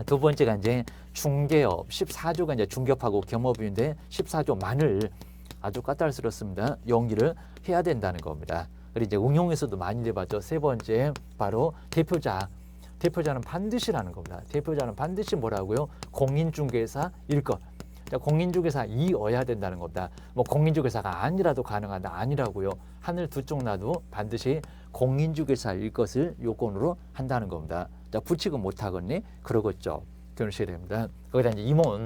두 번째가 이제 중개업 14조가 이제 중개업하고 겸업인데 14조만을 아주 까탈스럽습니다. 용기를 해야 된다는 겁니다. 그리고 이제 응용에서도 많이 내봤죠. 세 번째 바로 대표자는 반드시라는 겁니다. 대표자는 반드시 뭐라고요? 공인중개사 일것. 공인중개사이어야 된다는 겁니다. 공인중개사가 아니라도 가능하다 아니라고요. 하늘 두 쪽 놔도 반드시 공인중개사일 것을 요건으로 한다는 겁니다. 자, 부칙은 못하겠니? 그러겠죠. 그러셔야 됩니다. 거기다 이제 임원,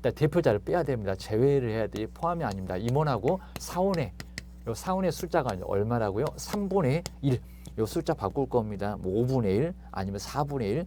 대표자를 빼야 됩니다. 제외를 해야 돼. 포함이 아닙니다. 임원하고 사원의, 요 사원의 숫자가 얼마라고요? 3분의 1. 요 숫자 바꿀 겁니다. 5분의 1 아니면 4분의 1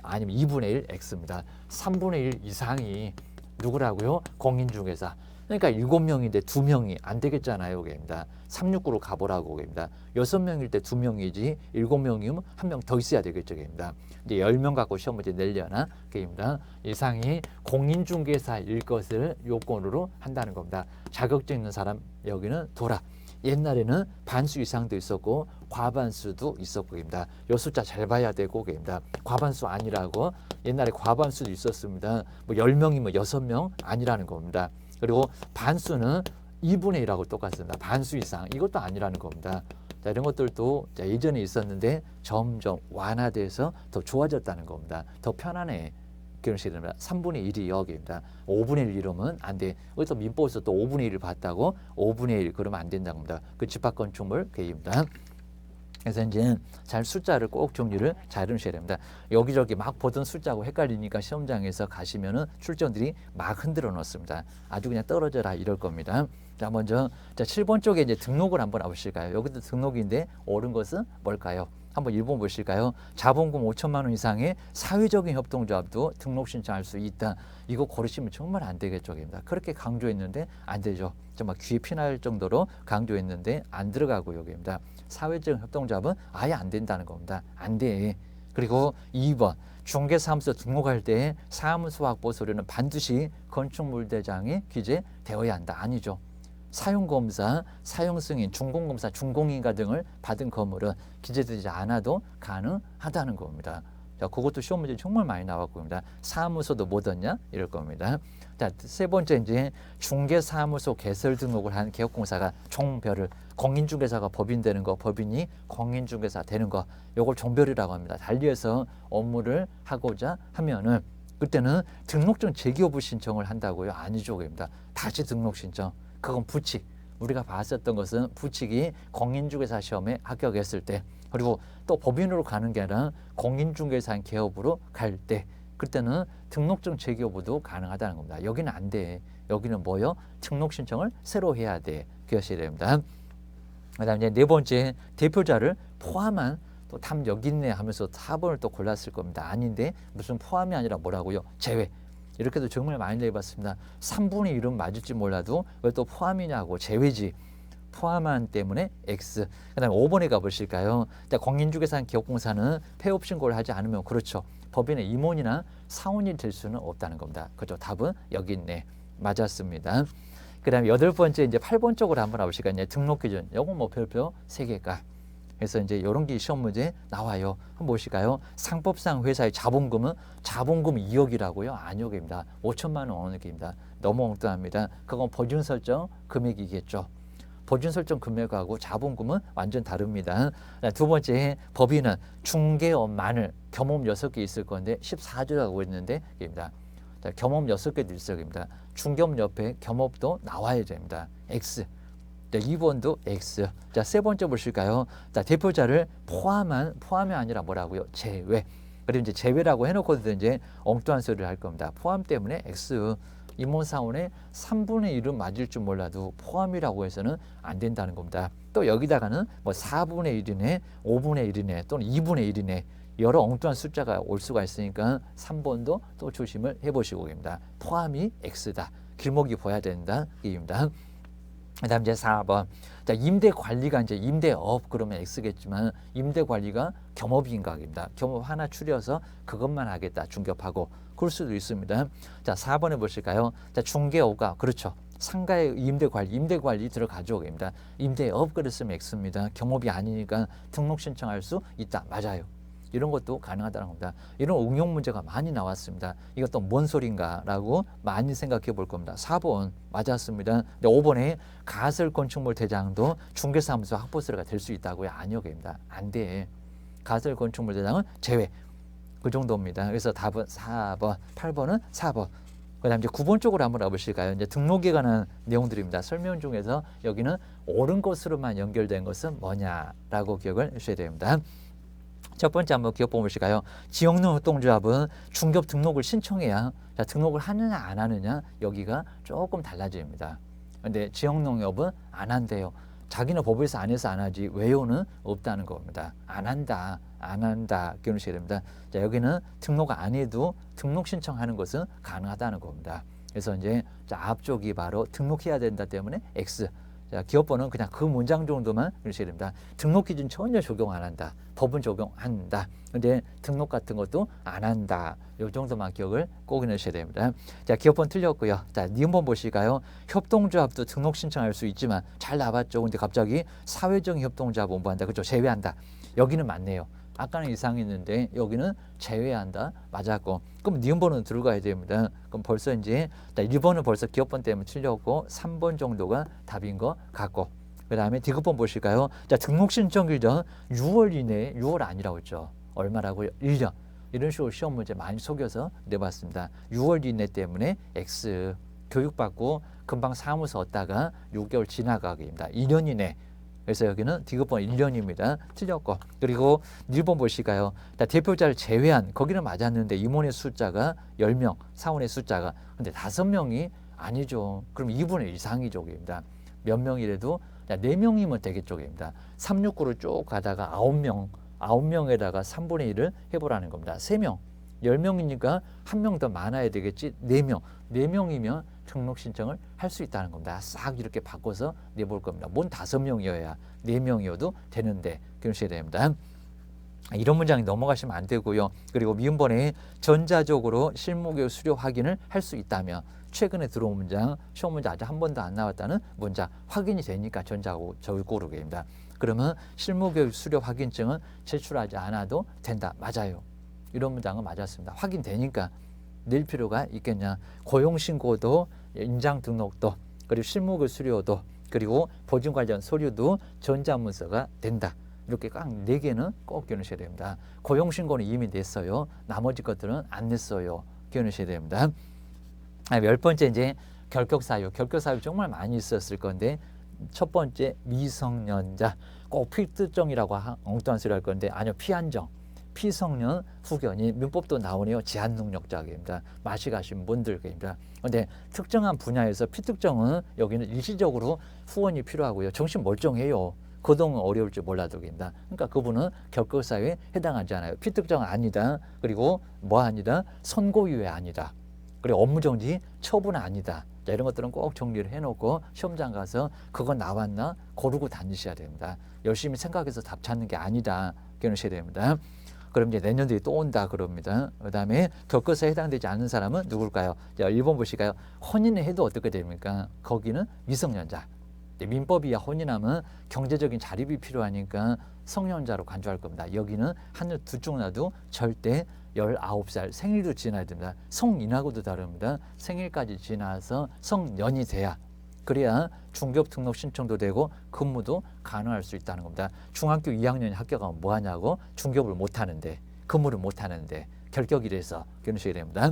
아니면 2분의 1 X입니다. 3분의 1 이상이 누구라고요? 공인중개사. 그러니까 7명인데 2명이 안 되겠잖아요. 그입니다. 369로 가보라고 그입니다. 6명일 때 2명이지 7명이면 1명 더 있어야 되겠죠. 그입니다. 이제 10명 갖고 시험 문제 내려나 그입니다. 이상이 공인중개사일 것을 요건으로 한다는 겁니다. 자격증 있는 사람 여기는 돌아. 옛날에는 반수 이상도 있었고 과반수도 있었고 입니다. 요 숫자 잘 봐야 되고 입니다. 과반수 아니라고 옛날에 과반수도 있었습니다. 뭐 10명이면 6명 아니라는 겁니다. 그리고 반수는 2분의 1하고 똑같습니다. 반수 이상 이것도 아니라는 겁니다. 자, 이런 것들도 자, 예전에 있었는데 점점 완화돼서 더 좋아졌다는 겁니다. 더 편안해. 그런 식이 됩니다. 3분의 1이 여기입니다. 5분의 1 이러면 안 돼. 어디서 민법에서 또 5분의 1을 봤다고 5분의 1 그러면 안 된다고 합니다. 그 집합건축물 계입니다. 그래서 이제 잘 숫자를 꼭 정리를 잘 해주셔야 됩니다. 여기저기 막 보던 숫자하고 헷갈리니까 시험장에서 가시면은 출전들이 막 흔들어 놓습니다. 아주 그냥 떨어져라 이럴 겁니다. 자, 먼저 자 7번 쪽에 이제 등록을 한번 해보실까요? 여기도 등록인데 옳은 것은 뭘까요? 한번 1번 보실까요? 자본금 5천만 원 이상의 사회적인 협동조합도 등록 신청할 수 있다. 이거 고르시면 정말 안 되겠죠. 그렇게 강조했는데 안 되죠. 정말 귀에 피날 정도로 강조했는데 안 들어가고 여기입니다. 사회적 협동조합은 아예 안 된다는 겁니다. 안 돼. 그리고 2번 중개사무소 등록할 때 사무소 확보 서류는 반드시 건축물대장에 기재되어야 한다. 아니죠. 사용검사, 사용승인, 준공검사, 준공인가 등을 받은 건물은 기재되지 않아도 가능하다는 겁니다. 자, 그것도 시험 문제 정말 많이 나왔고 입니다. 사무소도 못 얻냐? 이럴 겁니다. 자, 세 번째 이제 중개사무소 개설 등록을 한 개업공사가 종별을 공인중개사가 법인되는 거, 법인이 공인중개사 되는 거, 요걸 종별이라고 합니다. 달리해서 업무를 하고자 하면은 그때는 등록증 재기여부 신청을 한다고요? 아니죠, 입니다. 다시 등록 신청. 그건 부칙. 우리가 봤었던 것은 부칙이 공인중개사 시험에 합격했을 때, 그리고 또 법인으로 가는 게 아니라 공인중개사 개업으로 갈 때, 그때는 등록증 재기여부도 가능하다는 겁니다. 여기는 안 돼. 여기는 뭐요? 등록 신청을 새로 해야 돼. 기억하셔야 됩니다. 그다음에 네 번째 대표자를 포함한 또 답 여기 있네 하면서 4번을 또 골랐을 겁니다. 아닌데 무슨 포함이 아니라 뭐라고요? 제외. 이렇게도 정말 많이 내봤습니다. 3분의 1은 맞을지 몰라도 왜 또 포함이냐고 제외지. 포함한 때문에 X. 그 다음에 5번에 가보실까요? 공인중개사 기업공사는 폐업 신고를 하지 않으면 그렇죠. 법인의 임원이나 사원이 될 수는 없다는 겁니다. 그죠? 답은 여기 있네. 맞았습니다. 그 다음에 8번째 이제 8번 쪽으로 한번 가보실까요? 등록 기준. 요건 뭐 별표 3개가. 그래서 이제 이런 게 시험 문제 나와요. 한번 보실까요? 상법상 회사의 자본금은 자본금 2억이라고요? 아니요입니다. 5천만 원 어느 게입니다. 너무 엉뚱합니다. 그건 보증 설정 금액이겠죠. 보증 설정 금액하고 자본금은 완전 다릅니다. 두 번째 법인은 중개업만을 겸업 6개 있을 건데 14조라고 했는데 입니다. 겸업 6개도 있을 겁니다. 중개업 옆에 겸업도 나와야 됩니다. X. 자, 2번도 X. 자, 세 번째 보실까요? 자, 대표자를 포함이 아니라 뭐라고요? 제외. 그리고 이제 제외라고 해놓고도 이제 엉뚱한 소리를 할 겁니다. 포함 때문에 X. 임원사원의 3분의 1은 맞을 줄 몰라도 포함이라고 해서는 안 된다는 겁니다. 또 여기다가는 뭐 4분의 1이네, 5분의 1이네, 또는 2분의 1이네. 여러 엉뚱한 숫자가 올 수가 있으니까 3번도 또 조심을 해보시고 입니다. 포함이 X다. 길목이 보여야 된다. 이입니다. 그 다음 이제 4번. 자, 임대 관리가 이제 임대업 그러면 X겠지만 임대 관리가 겸업인가입니다. 겸업 하나 추려서 그것만 하겠다. 중개업하고. 그럴 수도 있습니다. 자, 4번에 보실까요? 자, 중개업가. 그렇죠. 상가의 임대 관리 들어가죠. 입니다. 임대업 그랬으면 X입니다. 겸업이 아니니까 등록 신청할 수 있다. 맞아요. 이런 것도 가능하다는 겁니다. 이런 응용 문제가 많이 나왔습니다. 이것도 뭔 소린가 라고 많이 생각해 볼 겁니다. 4번 맞았습니다. 근데 5번에 가설건축물 대장도 중개사무소 확보서류가 될 수 있다고요? 아니요입니다. 안 돼. 가설건축물 대장은 제외. 그 정도입니다. 그래서 답은 4번, 8번은 4번. 그 다음 이제 9번 쪽으로 한번 가보실까요? 이제 등록에 관한 내용들입니다. 설명 중에서 여기는 옳은 것으로만 연결된 것은 뭐냐라고 기억을 해주셔야 됩니다. 첫 번째 한번 기억 보실까요? 지역농 협동조합은 중개업 등록을 신청해야 자, 등록을 하느냐 안 하느냐 여기가 조금 달라집니다. 근데 지역농협은 안 한대요. 자기는 법에서 안 해서 안 하지 왜요는 없다는 겁니다. 안 한다. 기억하셔야 됩니다. 자, 여기는 등록 안 해도 등록 신청하는 것은 가능하다는 겁니다. 그래서 이제 자, 앞쪽이 바로 등록해야 된다 때문에 X. 자, 기업번호는 그냥 그 문장 정도만 넣으셔야 됩니다. 등록 기준 전혀 적용 안 한다. 법은 적용한다. 근데 등록 같은 것도 안 한다. 요 정도만 기억을 꼭 넣으셔야 됩니다. 자, 기업번 틀렸고요. 자, 니은번 보실까요? 협동조합도 등록 신청할 수 있지만 잘 나왔죠. 근데 갑자기 사회적인 협동조합 원부한다. 그렇죠? 제외한다. 여기는 맞네요. 아까는 이상했는데 여기는 제외한다. 맞았고. 그럼 니은번은 들어가야 됩니다. 그럼 벌써 이제 1번은 벌써 기업번 때문에 틀렸고 3번 정도가 답인 것 같고, 그 다음에 디귿번 보실까요? 자, 등록 신청 기준 6월 이내에, 6월 아니라고 했죠. 얼마라고요? 1년. 이런 식으로 시험 문제 많이 속여서 내봤습니다. 6월 이내 때문에 X. 교육받고 금방 사무소 얻다가 6개월 지나가기입니다. 2년 이내. 그래서 여기는 디귿번 1년입니다. 틀렸고. 그리고 1번 보실까요? 자, 대표자를 제외한, 거기는 맞았는데 임원의 숫자가 10명, 사원의 숫자가. 근데 5명이 아니죠. 그럼 2분의 1 이상이죠입니다. 몇 명이라도 4명이면 되겠죠입니다. 369를 쭉 가다가 9명에다가 3분의 1을 해보라는 겁니다. 3명, 10명이니까 한 명 더 많아야 되겠지. 4명, 4명이면 등록 신청을 할 수 있다는 겁니다. 싹 이렇게 바꿔서 내볼 겁니다. 뭔 5명이어야 4명이어도 되는데 그러셔야 됩니다. 이런 문장이 넘어가시면 안 되고요. 그리고 미음번에 전자적으로 실무교육 수료 확인을 할 수 있다면, 최근에 들어온 문장, 시험 문제 아직 한 번도 안 나왔다는 문장 확인이 되니까 전자적으로 고르게입니다. 그러면 실무교육 수료 확인증은 제출하지 않아도 된다. 맞아요. 이런 문장은 맞았습니다. 확인되니까 낼 필요가 있겠냐. 고용신고도, 인장등록도, 그리고 실무교육 수료도, 그리고 보증 관련 서류도 전자문서가 된다. 이렇게 꽉 4개는 꼭 기억하셔야 됩니다. 고용신고는 이미 냈어요. 나머지 것들은 안 냈어요. 기억하셔야 됩니다. 10번째 이제 결격사유. 결격사유 정말 많이 있었을 건데, 첫 번째 미성년자. 꼭 필특정이라고 엉뚱한 소리 할 건데, 아니요, 피한정. 피성년 후견이 민법도 나오네요. 제한능력자입니다. 마시 가신 분들입니다. 그런데 특정한 분야에서 피특정은 여기는 일시적으로 후원이 필요하고요. 정신 멀쩡해요. 그동안 어려울지 몰라도입니다. 그러니까 그분은 결격사유에 해당하지 않아요. 피특정 아니다. 그리고 뭐 아니다. 선고유예 아니다. 그리고 업무정지 처분 아니다. 자, 이런 것들은 꼭 정리를 해놓고 시험장 가서 그거 나왔나 고르고 다니셔야 됩니다. 열심히 생각해서 답 찾는 게 아니다. 기억하셔야 됩니다. 그럼 이제 내년도에 또 온다 그럽니다. 그 다음에 결격사에 해당되지 않는 사람은 누굴까요? 자, 1번 보실까요? 혼인을 해도 어떻게 됩니까? 거기는 미성년자. 민법이야 혼인하면 경제적인 자립이 필요하니까 성년자로 간주할 겁니다. 여기는 하늘 둘 중 나도 절대 19살 생일도 지나야 됩니다. 성인하고도 다릅니다. 생일까지 지나서 성년이 돼야, 그래야 중개업 등록 신청도 되고 근무도 가능할 수 있다는 겁니다. 중학교 2학년이 합격하면 뭐 하냐고? 중개업을 못 하는데, 근무를 못 하는데 결격이라서 기억하셔야 됩니다.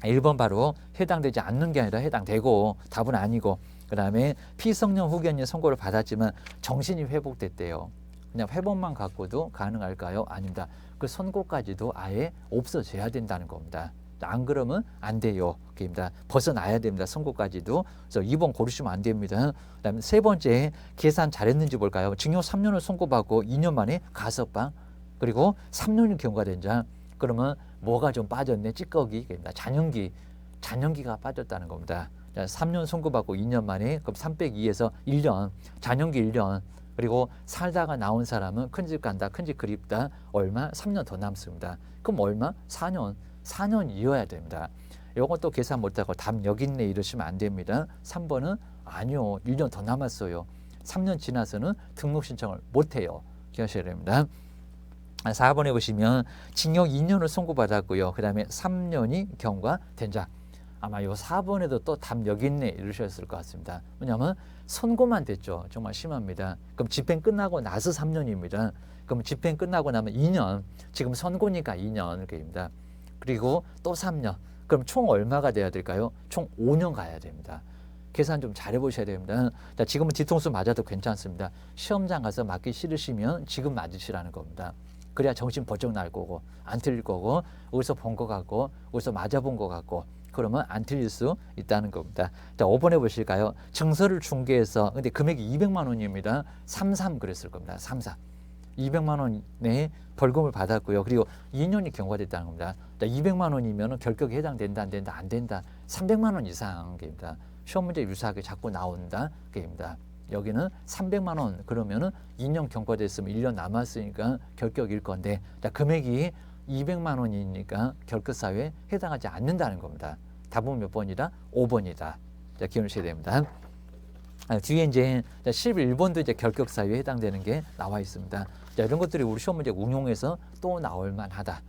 1번 바로 해당되지 않는 게 아니라 해당되고, 답은 아니고, 그 다음에 피성년 후견인 선고를 받았지만 정신이 회복됐대요. 그냥 회복만 갖고도 가능할까요? 아닙니다. 그 선고까지도 아예 없어져야 된다는 겁니다. 안 그러면 안 돼요. 입니다. 벗어나야 됩니다. 선고까지도. 그래서 2번 고르시면 안 됩니다. 그다음에 세 번째, 계산 잘했는지 볼까요? 징역 3년을 선고받고 2년 만에 가석방, 그리고 3년이 경과된 자. 그러면 뭐가 좀 빠졌네? 찌꺼기입니다. 잔연기가 빠졌다는 겁니다. 자, 3년 선고받고 2년 만에, 그럼 302에서 1년, 잔연기 1년, 그리고 살다가 나온 사람은 큰집 간다, 큰집 그립다, 얼마? 3년 더 남습니다. 그럼 얼마? 4년이어야 됩니다. 이것도 계산 못하고 답 여기 있네 이러시면 안 됩니다. 3번은 아니요, 1년 더 남았어요. 3년 지나서는 등록 신청을 못해요. 기억하셔야 됩니다. 4번에 보시면 징역 2년을 선고받았고요. 그 다음에 3년이 경과된 자. 아마 이 4번에도 또 답 여기 있네 이러셨을 것 같습니다. 왜냐하면 선고만 됐죠. 정말 심합니다. 그럼 집행 끝나고 나서 3년입니다. 그럼 집행 끝나고 나면 2년, 지금 선고니까 2년입니다. 그리고 또 3년. 그럼 총 얼마가 돼야 될까요? 총 5년 가야 됩니다. 계산 좀 잘 해보셔야 됩니다. 자, 지금은 뒤통수 맞아도 괜찮습니다. 시험장 가서 맞기 싫으시면 지금 맞으시라는 겁니다. 그래야 정신 번쩍 날 거고, 안 틀릴 거고, 어디서 본 거 같고, 어디서 맞아본 거 같고, 그러면 안 틀릴 수 있다는 겁니다. 자, 5번에 보실까요? 증서를 중개해서, 근데 금액이 200만 원입니다. 33 그랬을 겁니다. 33. 200만 원 내에 벌금을 받았고요. 그리고 2년이 경과됐다는 겁니다. 200만 원이면 결격에 해당된다, 안 된다, 안 된다. 300만 원 이상 게입니다. 시험 문제 유사하게 자꾸 나온다 게입니다. 여기는 300만 원 그러면은 2년 경과됐으면 1년 남았으니까 결격일 건데 자, 금액이 200만 원이니까 결격 사유에 해당하지 않는다는 겁니다. 답은 몇 번이다? 5번이다. 자, 기억하셔야 됩니다. 뒤에 이제 11번도 이제 결격 사유에 해당되는 게 나와 있습니다. 자, 이런 것들이 우리 시험 문제 응용해서 또 나올 만하다.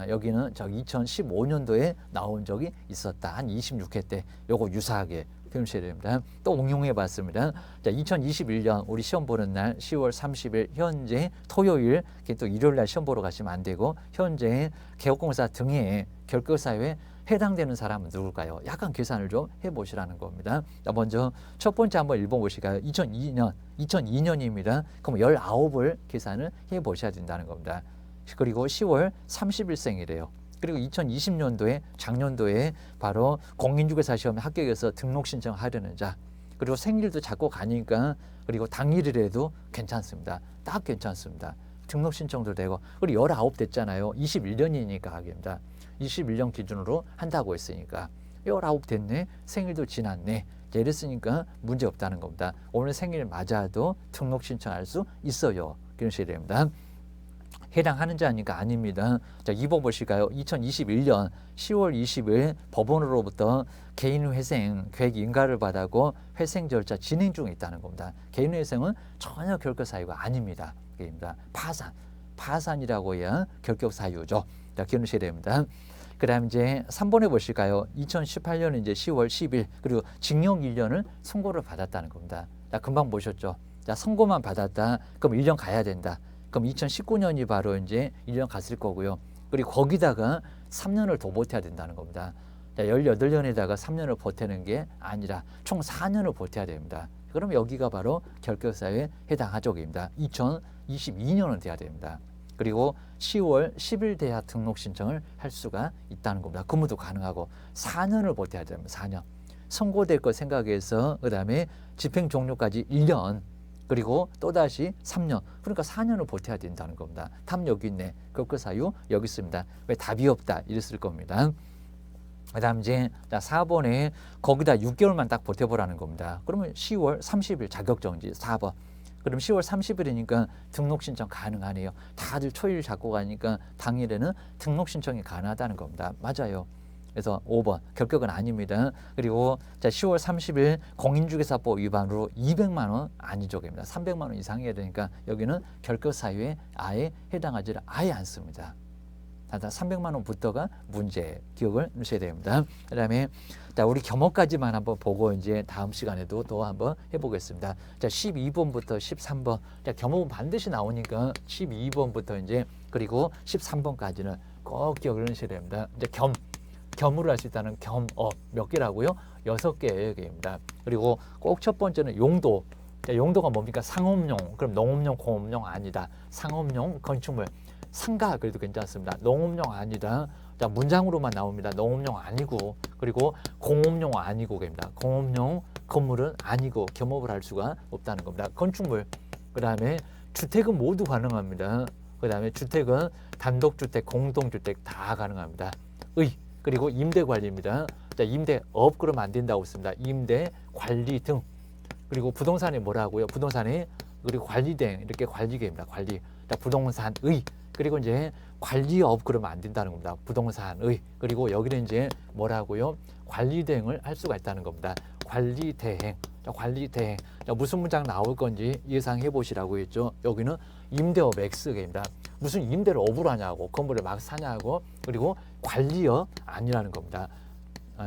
여기는 2015년도에 나온 적이 있었다. 한 26회 때 요거 유사하게 표현하셔야 됩니다. 또 응용해 봤습니다. 자, 2021년 우리 시험 보는 날 10월 30일 현재 토요일, 또 일요일 날 시험 보러 가시면 안 되고 현재 개업공사 등의 결격 사유에 해당되는 사람은 누굴까요? 약간 계산을 좀 해보시라는 겁니다. 자, 먼저 첫 번째 한번 읽어보실까요? 2002년입니다. 그럼 19을 계산을 해보셔야 된다는 겁니다. 그리고 10월 30일생이래요. 그리고 2020년도에 작년도에 바로 공인중개사 시험에 합격해서 등록 신청하려는 자, 그리고 생일도 잡고 가니까 그리고 당일이라도 괜찮습니다. 딱 괜찮습니다. 등록 신청도 되고 그리고 19 됐잖아요. 21년이니까 하겠습니다. 21년 기준으로 한다고 했으니까 19 됐네. 생일도 지났네. 이랬으니까 문제 없다는 겁니다. 오늘 생일 맞아도 등록 신청할 수 있어요. 그러셔야 됩니다. 해당하는 자니까 아닙니다. 자, 2번 보실까요? 2021년 10월 20일 법원으로부터 개인회생 계획 인가를 받았고 회생 절차 진행 중에 있다는 겁니다. 개인회생은 전혀 결격 사유가 아닙니다. 파산이라고 해야 결격 사유죠. 자, 기억하셔야 됩니다. 그 다음 이제 3번에 보실까요? 2018년 이제 10월 10일 그리고 징역 1년을 선고를 받았다는 겁니다. 자, 금방 보셨죠? 자, 선고만 받았다. 그럼 1년 가야 된다. 그럼 2019년이 바로 이제 1년 갔을 거고요. 그리고 거기다가 3년을 더 버텨야 된다는 겁니다. 자, 18년에다가 3년을 버티는 게 아니라 총 4년을 버텨야 됩니다. 그럼 여기가 바로 결격사유에 해당하죠입니다. 2022년은 돼야 됩니다. 그리고 10월 10일 돼야 등록 신청을 할 수가 있다는 겁니다. 근무도 가능하고 4년을 버텨야 됩니다. 4년. 선고될 거 생각해서 그 다음에 집행 종료까지 1년 그리고 또다시 3년. 그러니까 4년을 버텨야 된다는 겁니다. 답 여기 있네. 결격 사유 여기 있습니다. 왜 답이 없다 이랬을 겁니다. 그 다음 이제 4번에 거기다 6개월만 딱 버텨보라는 겁니다. 그러면 10월 30일 자격정지 4번. 그럼 10월 30일이니까 등록 신청 가능하네요. 다들 초일 잡고 가니까 당일에는 등록 신청이 가능하다는 겁니다. 맞아요. 그래서 5번 결격은 아닙니다. 그리고 10월 30일 공인중개사법 위반으로 200만 원 아니죠입니다. 300만 원 이상이어야 되니까 여기는 결격 사유에 아예 해당하지 아예 않습니다. 300만 원부터가 문제 기억을 하셔야 됩니다. 그다음에 우리 겸업까지만 한번 보고 이제 다음 시간에도 또 한번 해보겠습니다. 12번부터 13번 겸업은 반드시 나오니까 12번부터 이제 그리고 13번까지는 꼭 기억을 하셔야 됩니다. 이제 겸으로 할 수 있다는 겸업 몇 개라고요? 6개입니다. 그리고 꼭 첫 번째는 용도. 용도가 뭡니까? 상업용. 그럼 농업용, 공업용 아니다. 상업용 건축물. 상가 그래도 괜찮습니다. 농업용 아니다. 자, 문장으로만 나옵니다. 농업용 아니고 그리고 공업용 아니고입니다. 공업용 건물은 아니고 겸업을 할 수가 없다는 겁니다. 건축물. 그다음에 주택은 모두 가능합니다. 그다음에 주택은 단독주택, 공동주택 다 가능합니다. 그리고 임대관리입니다. 자, 임대업 그러면 안 된다고 했습니다. 임대관리 등. 그리고 부동산이 뭐라고요? 부동산이 그리고 관리대 이렇게 관리계입니다. 관리. 자, 부동산의 그리고 이제 관리업 그러면 안 된다는 겁니다. 부동산의 그리고 여기는 이제 뭐라고요? 관리대행을 할 수가 있다는 겁니다. 관리대행. 자, 관리대행. 자, 무슨 문장 나올 건지 예상해 보시라고 했죠. 여기는 임대업 X입니다. 무슨 임대를 업으로 하냐고 건물을 막 사냐고 그리고 관리업 아니라는 겁니다.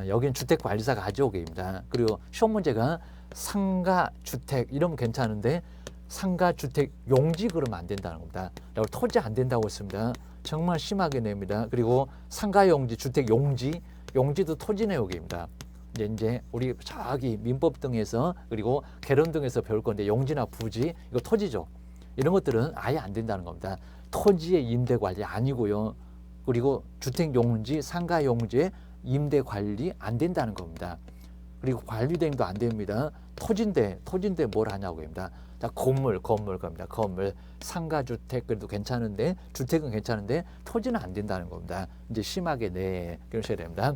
여기는 주택관리사가 가져오게입니다. 그리고 시험 문제가 상가주택 이러면 괜찮은데 상가주택 용지 그러면 안 된다는 겁니다. 토지 안 된다고 했습니다. 정말 심하게 냅니다. 그리고 상가용지, 주택용지, 용지도 토지 내역입니다. 이제 우리 저기 민법 등에서 그리고 개론 등에서 배울 건데 용지나 부지 이거 토지죠. 이런 것들은 아예 안 된다는 겁니다. 토지의 임대 관리 아니고요. 그리고 주택용지, 상가용지의 임대 관리 안 된다는 겁니다. 그리고 관리대행도 안 됩니다. 토지인데 뭘 하냐고 합니다. 자, 건물 겁니다. 건물, 상가주택 그래도 괜찮은데 주택은 괜찮은데 토지는 안 된다는 겁니다. 이제 심하게 그러셔야 됩니다.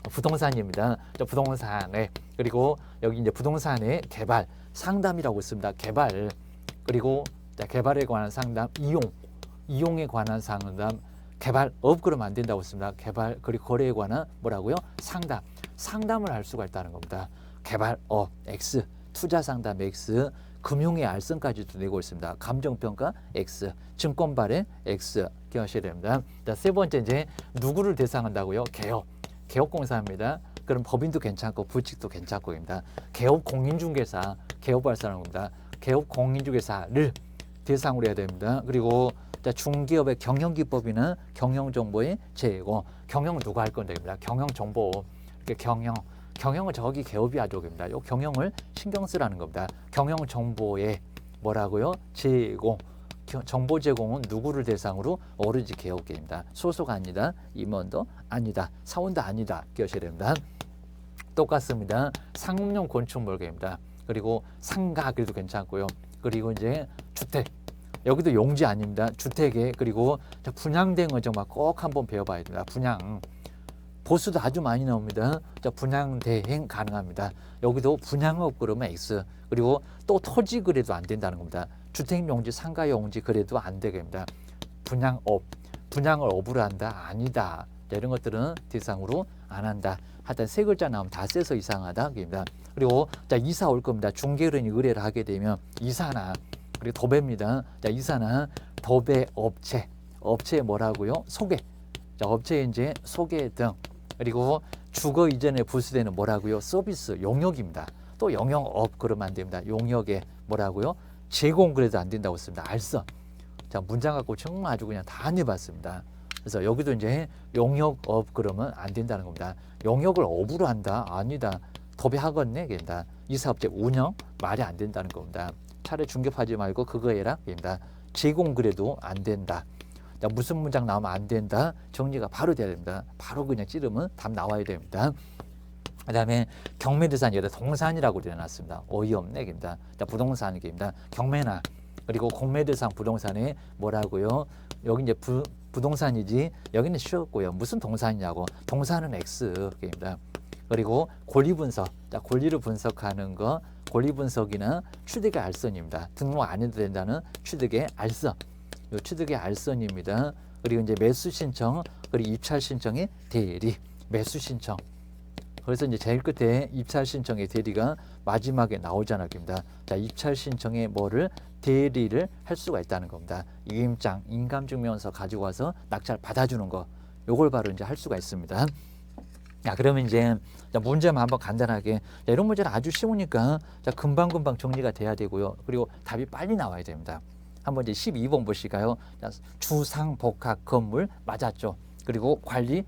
부동산입니다. 부동산에 그리고 여기 이제 부동산의 개발 상담이라고 있습니다. 개발 그리고 개발에 관한 상담, 이용에 관한 상담, 개발업 그러면 안 된다고 했습니다. 개발 그리고 거래에 관한 뭐라고요? 상담을 할 수가 있다는 겁니다. 개발업 X, 투자 상담 X, 금융의 알선까지도 내고 있습니다. 감정평가 X, 증권 발행 X 기억하셔야 됩니다. 자, 세 번째 이제 누구를 대상한다고요? 개업공사입니다. 그럼 법인도 괜찮고 부칙도 괜찮고입니다. 개업 공인중개사, 개업할 사람입니다. 개업 공인중개사를 대상으로 해야 됩니다. 그리고 중개업의 경영기법이나 경영정보의 제공, 경영 누가 할 건데입니다. 경영정보, 경영은 저기 개업이 하죠입니다. 요 경영을 신경 쓰라는 겁니다. 경영정보의 뭐라고요? 제공. 정보 제공은 누구를 대상으로? 오로지 개업계입니다. 소속 아니다, 임원도 아니다, 사원도 아니다. 기억하셔야 됩니다. 똑같습니다. 상업용 건축물계입니다. 그리고 상가 그래도 괜찮고요. 그리고 이제 주택. 여기도 용지 아닙니다. 주택에 그리고 분양된 거 정말 꼭 한번 배워봐야 됩니다. 분양. 보수도 아주 많이 나옵니다. 분양 대행 가능합니다. 여기도 분양업 그러면 X. 그리고 또 토지 그래도 안 된다는 겁니다. 주택용지, 상가용지 그래도 안 되겠습니다. 분양을 업으로 한다? 아니다. 이런 것들은 대상으로 안 한다. 하여튼 세 글자 나오면 다 세서 이상하다. 그리고 이사 올 겁니다. 중개인이 의뢰를 하게 되면 이사나 그리고 도배입니다. 이사나 도배 업체 뭐라고요? 소개. 업체 이제 소개 등 그리고 주거 이전에 부수되는 뭐라고요? 서비스 용역입니다. 또 영역업 그러면 안 됩니다. 용역에 뭐라고요? 제공 그래도 안 된다고 했습니다. 알선. 자, 문장 갖고 정말 아주 그냥 다 내봤습니다. 그래서 여기도 이제 용역업 그러면 안 된다는 겁니다. 용역을 업으로 한다? 아니다. 도배하겠네? 된다. 이사업체 운영? 말이 안 된다는 겁니다. 차라리 중개하지 말고 그거 해라? 됩니다. 제공 그래도 안 된다. 자, 무슨 문장 나오면 안 된다? 정리가 바로 돼야 됩니다. 바로 그냥 찌르면 답 나와야 됩니다. 그 다음에 경매대상 여기다 동산이라고 내놨습니다. 어이없네. 입니다. 부동산입니다. 경매나 그리고 공매대상 부동산에 뭐라고요? 여기 이제 부동산이지 여기는 쉬웠고요. 무슨 동산이냐고. 동산은 X입니다. 그리고 권리분석. 자, 권리를 분석하는 거 권리분석이나 취득의 알선입니다. 등록 안 해도 된다는 취득의 알선. 요 취득의 알선입니다. 그리고 이제 매수 신청 그리고 입찰 신청의 대리. 매수 신청. 그래서 이제 제일 끝에 입찰 신청의 대리가 마지막에 나오잖아요. 자, 입찰 신청에 뭐를 대리를 할 수가 있다는 겁니다. 유임장, 인감증명서 가지고 와서 낙찰 받아주는 거. 요걸 바로 이제 할 수가 있습니다. 자, 그러면 이제 문제만 한번 간단하게. 자, 이런 문제는 아주 쉬우니까 자, 금방금방 정리가 돼야 되고요. 그리고 답이 빨리 나와야 됩니다. 한번 이제 12번 보실까요? 자, 주상 복합 건물 맞았죠. 그리고 관리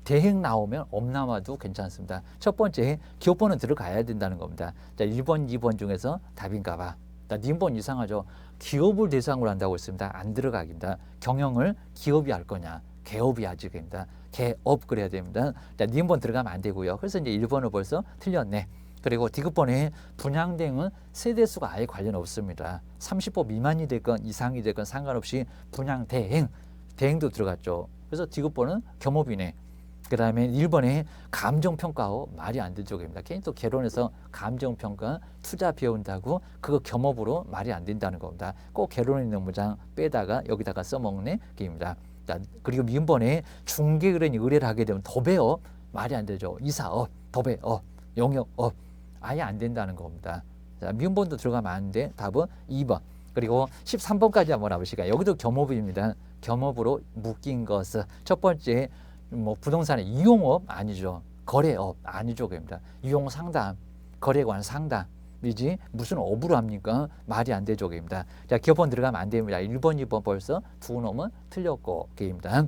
대행 나오면 없나와도 괜찮습니다. 첫 번째 기업번호 들어가야 된다는 겁니다. 자, 1번, 2번 중에서 답인가 봐. 자, 님번 이상하죠. 기업을 대상으로 한다고 했습니다. 안 들어가기입니다. 경영을 기업이 할 거냐, 개업이 하지 됩니다. 개업 그래야 됩니다. 자, 님번 들어가면 안 되고요. 그래서 이제 1번을 벌써 틀렸네. 그리고 디귿번에 분양대행은 세대수가 아예 관련 없습니다. 30호 미만이 됐건 이상이 됐건 상관없이 대행도 들어갔죠. 그래서 디귿번은 겸업이네. 그 다음에 1번에 감정평가호 말이 안 되죠. 괜히 또 개론에서 감정평가 투자 배운다고 그거 겸업으로 말이 안 된다는 겁니다. 꼭 개론에 있는 문장 빼다가 여기다가 써먹는 게입니다. 자, 그리고 민번에 중개인이 의뢰를 하게 되면 도배업 말이 안 되죠. 이사업, 도배업, 용역업 아예 안 된다는 겁니다. 자, 민번도 들어가면 안 돼. 답은 2번. 그리고 13번까지 한번 와보실까요? 여기도 겸업입니다. 겸업으로 묶인 것은 첫 번째 뭐 부동산의 이용업 아니죠. 거래업 아니죠. 그입니다. 이용 상담, 거래에 관한 상담이지 무슨 업으로 합니까? 말이 안 되죠. 그입니다. 자, 기업번 들어가면 안 됩니다. 1번, 2번 벌써 두 놈은 틀렸고 그입니다.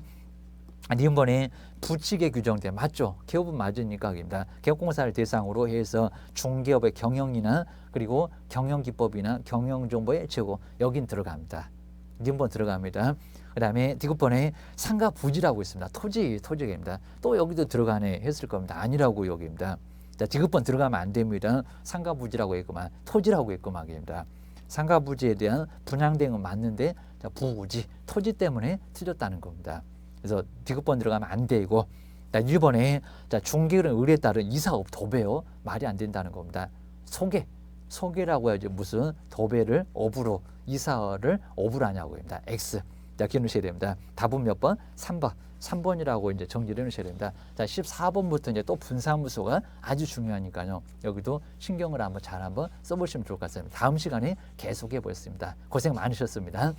2번에 부칙의 규정대 맞죠? 개업은 맞으니까 그입니다. 개업공사를 대상으로 해서 중개업의 경영이나 그리고 경영기법이나 경영정보의 제고 여긴 들어갑니다. 2번 들어갑니다. 그 다음에 디귿번에 상가 부지라고 있습니다. 토지입니다. 또 여기도 들어가네 했을 겁니다. 아니라고 여기입니다. 자, 디귿번 들어가면 안 됩니다. 상가 부지라고 했구만. 토지라고 했구만입니다. 상가 부지에 대한 분양대행은 맞는데 자, 부지, 토지 때문에 틀렸다는 겁니다. 그래서 디귿번 들어가면 안 되고 자, 1번에 자, 중개는 의뢰에 따른 이사업 도배요. 말이 안 된다는 겁니다. 소개라고 해야지 무슨 도배를 업으로 이사를 업으로 하냐고 합니다. X. 자, 기억 넣으셔야 됩니다. 답은 몇 번? 3번. 3번이라고 이제 정리를 해 놓으셔야 됩니다. 자, 14번부터 이제 또 분사무소가 아주 중요하니까요. 여기도 신경을 한번 잘 한번 써보시면 좋을 것 같습니다. 다음 시간에 계속해 보겠습니다. 고생 많으셨습니다.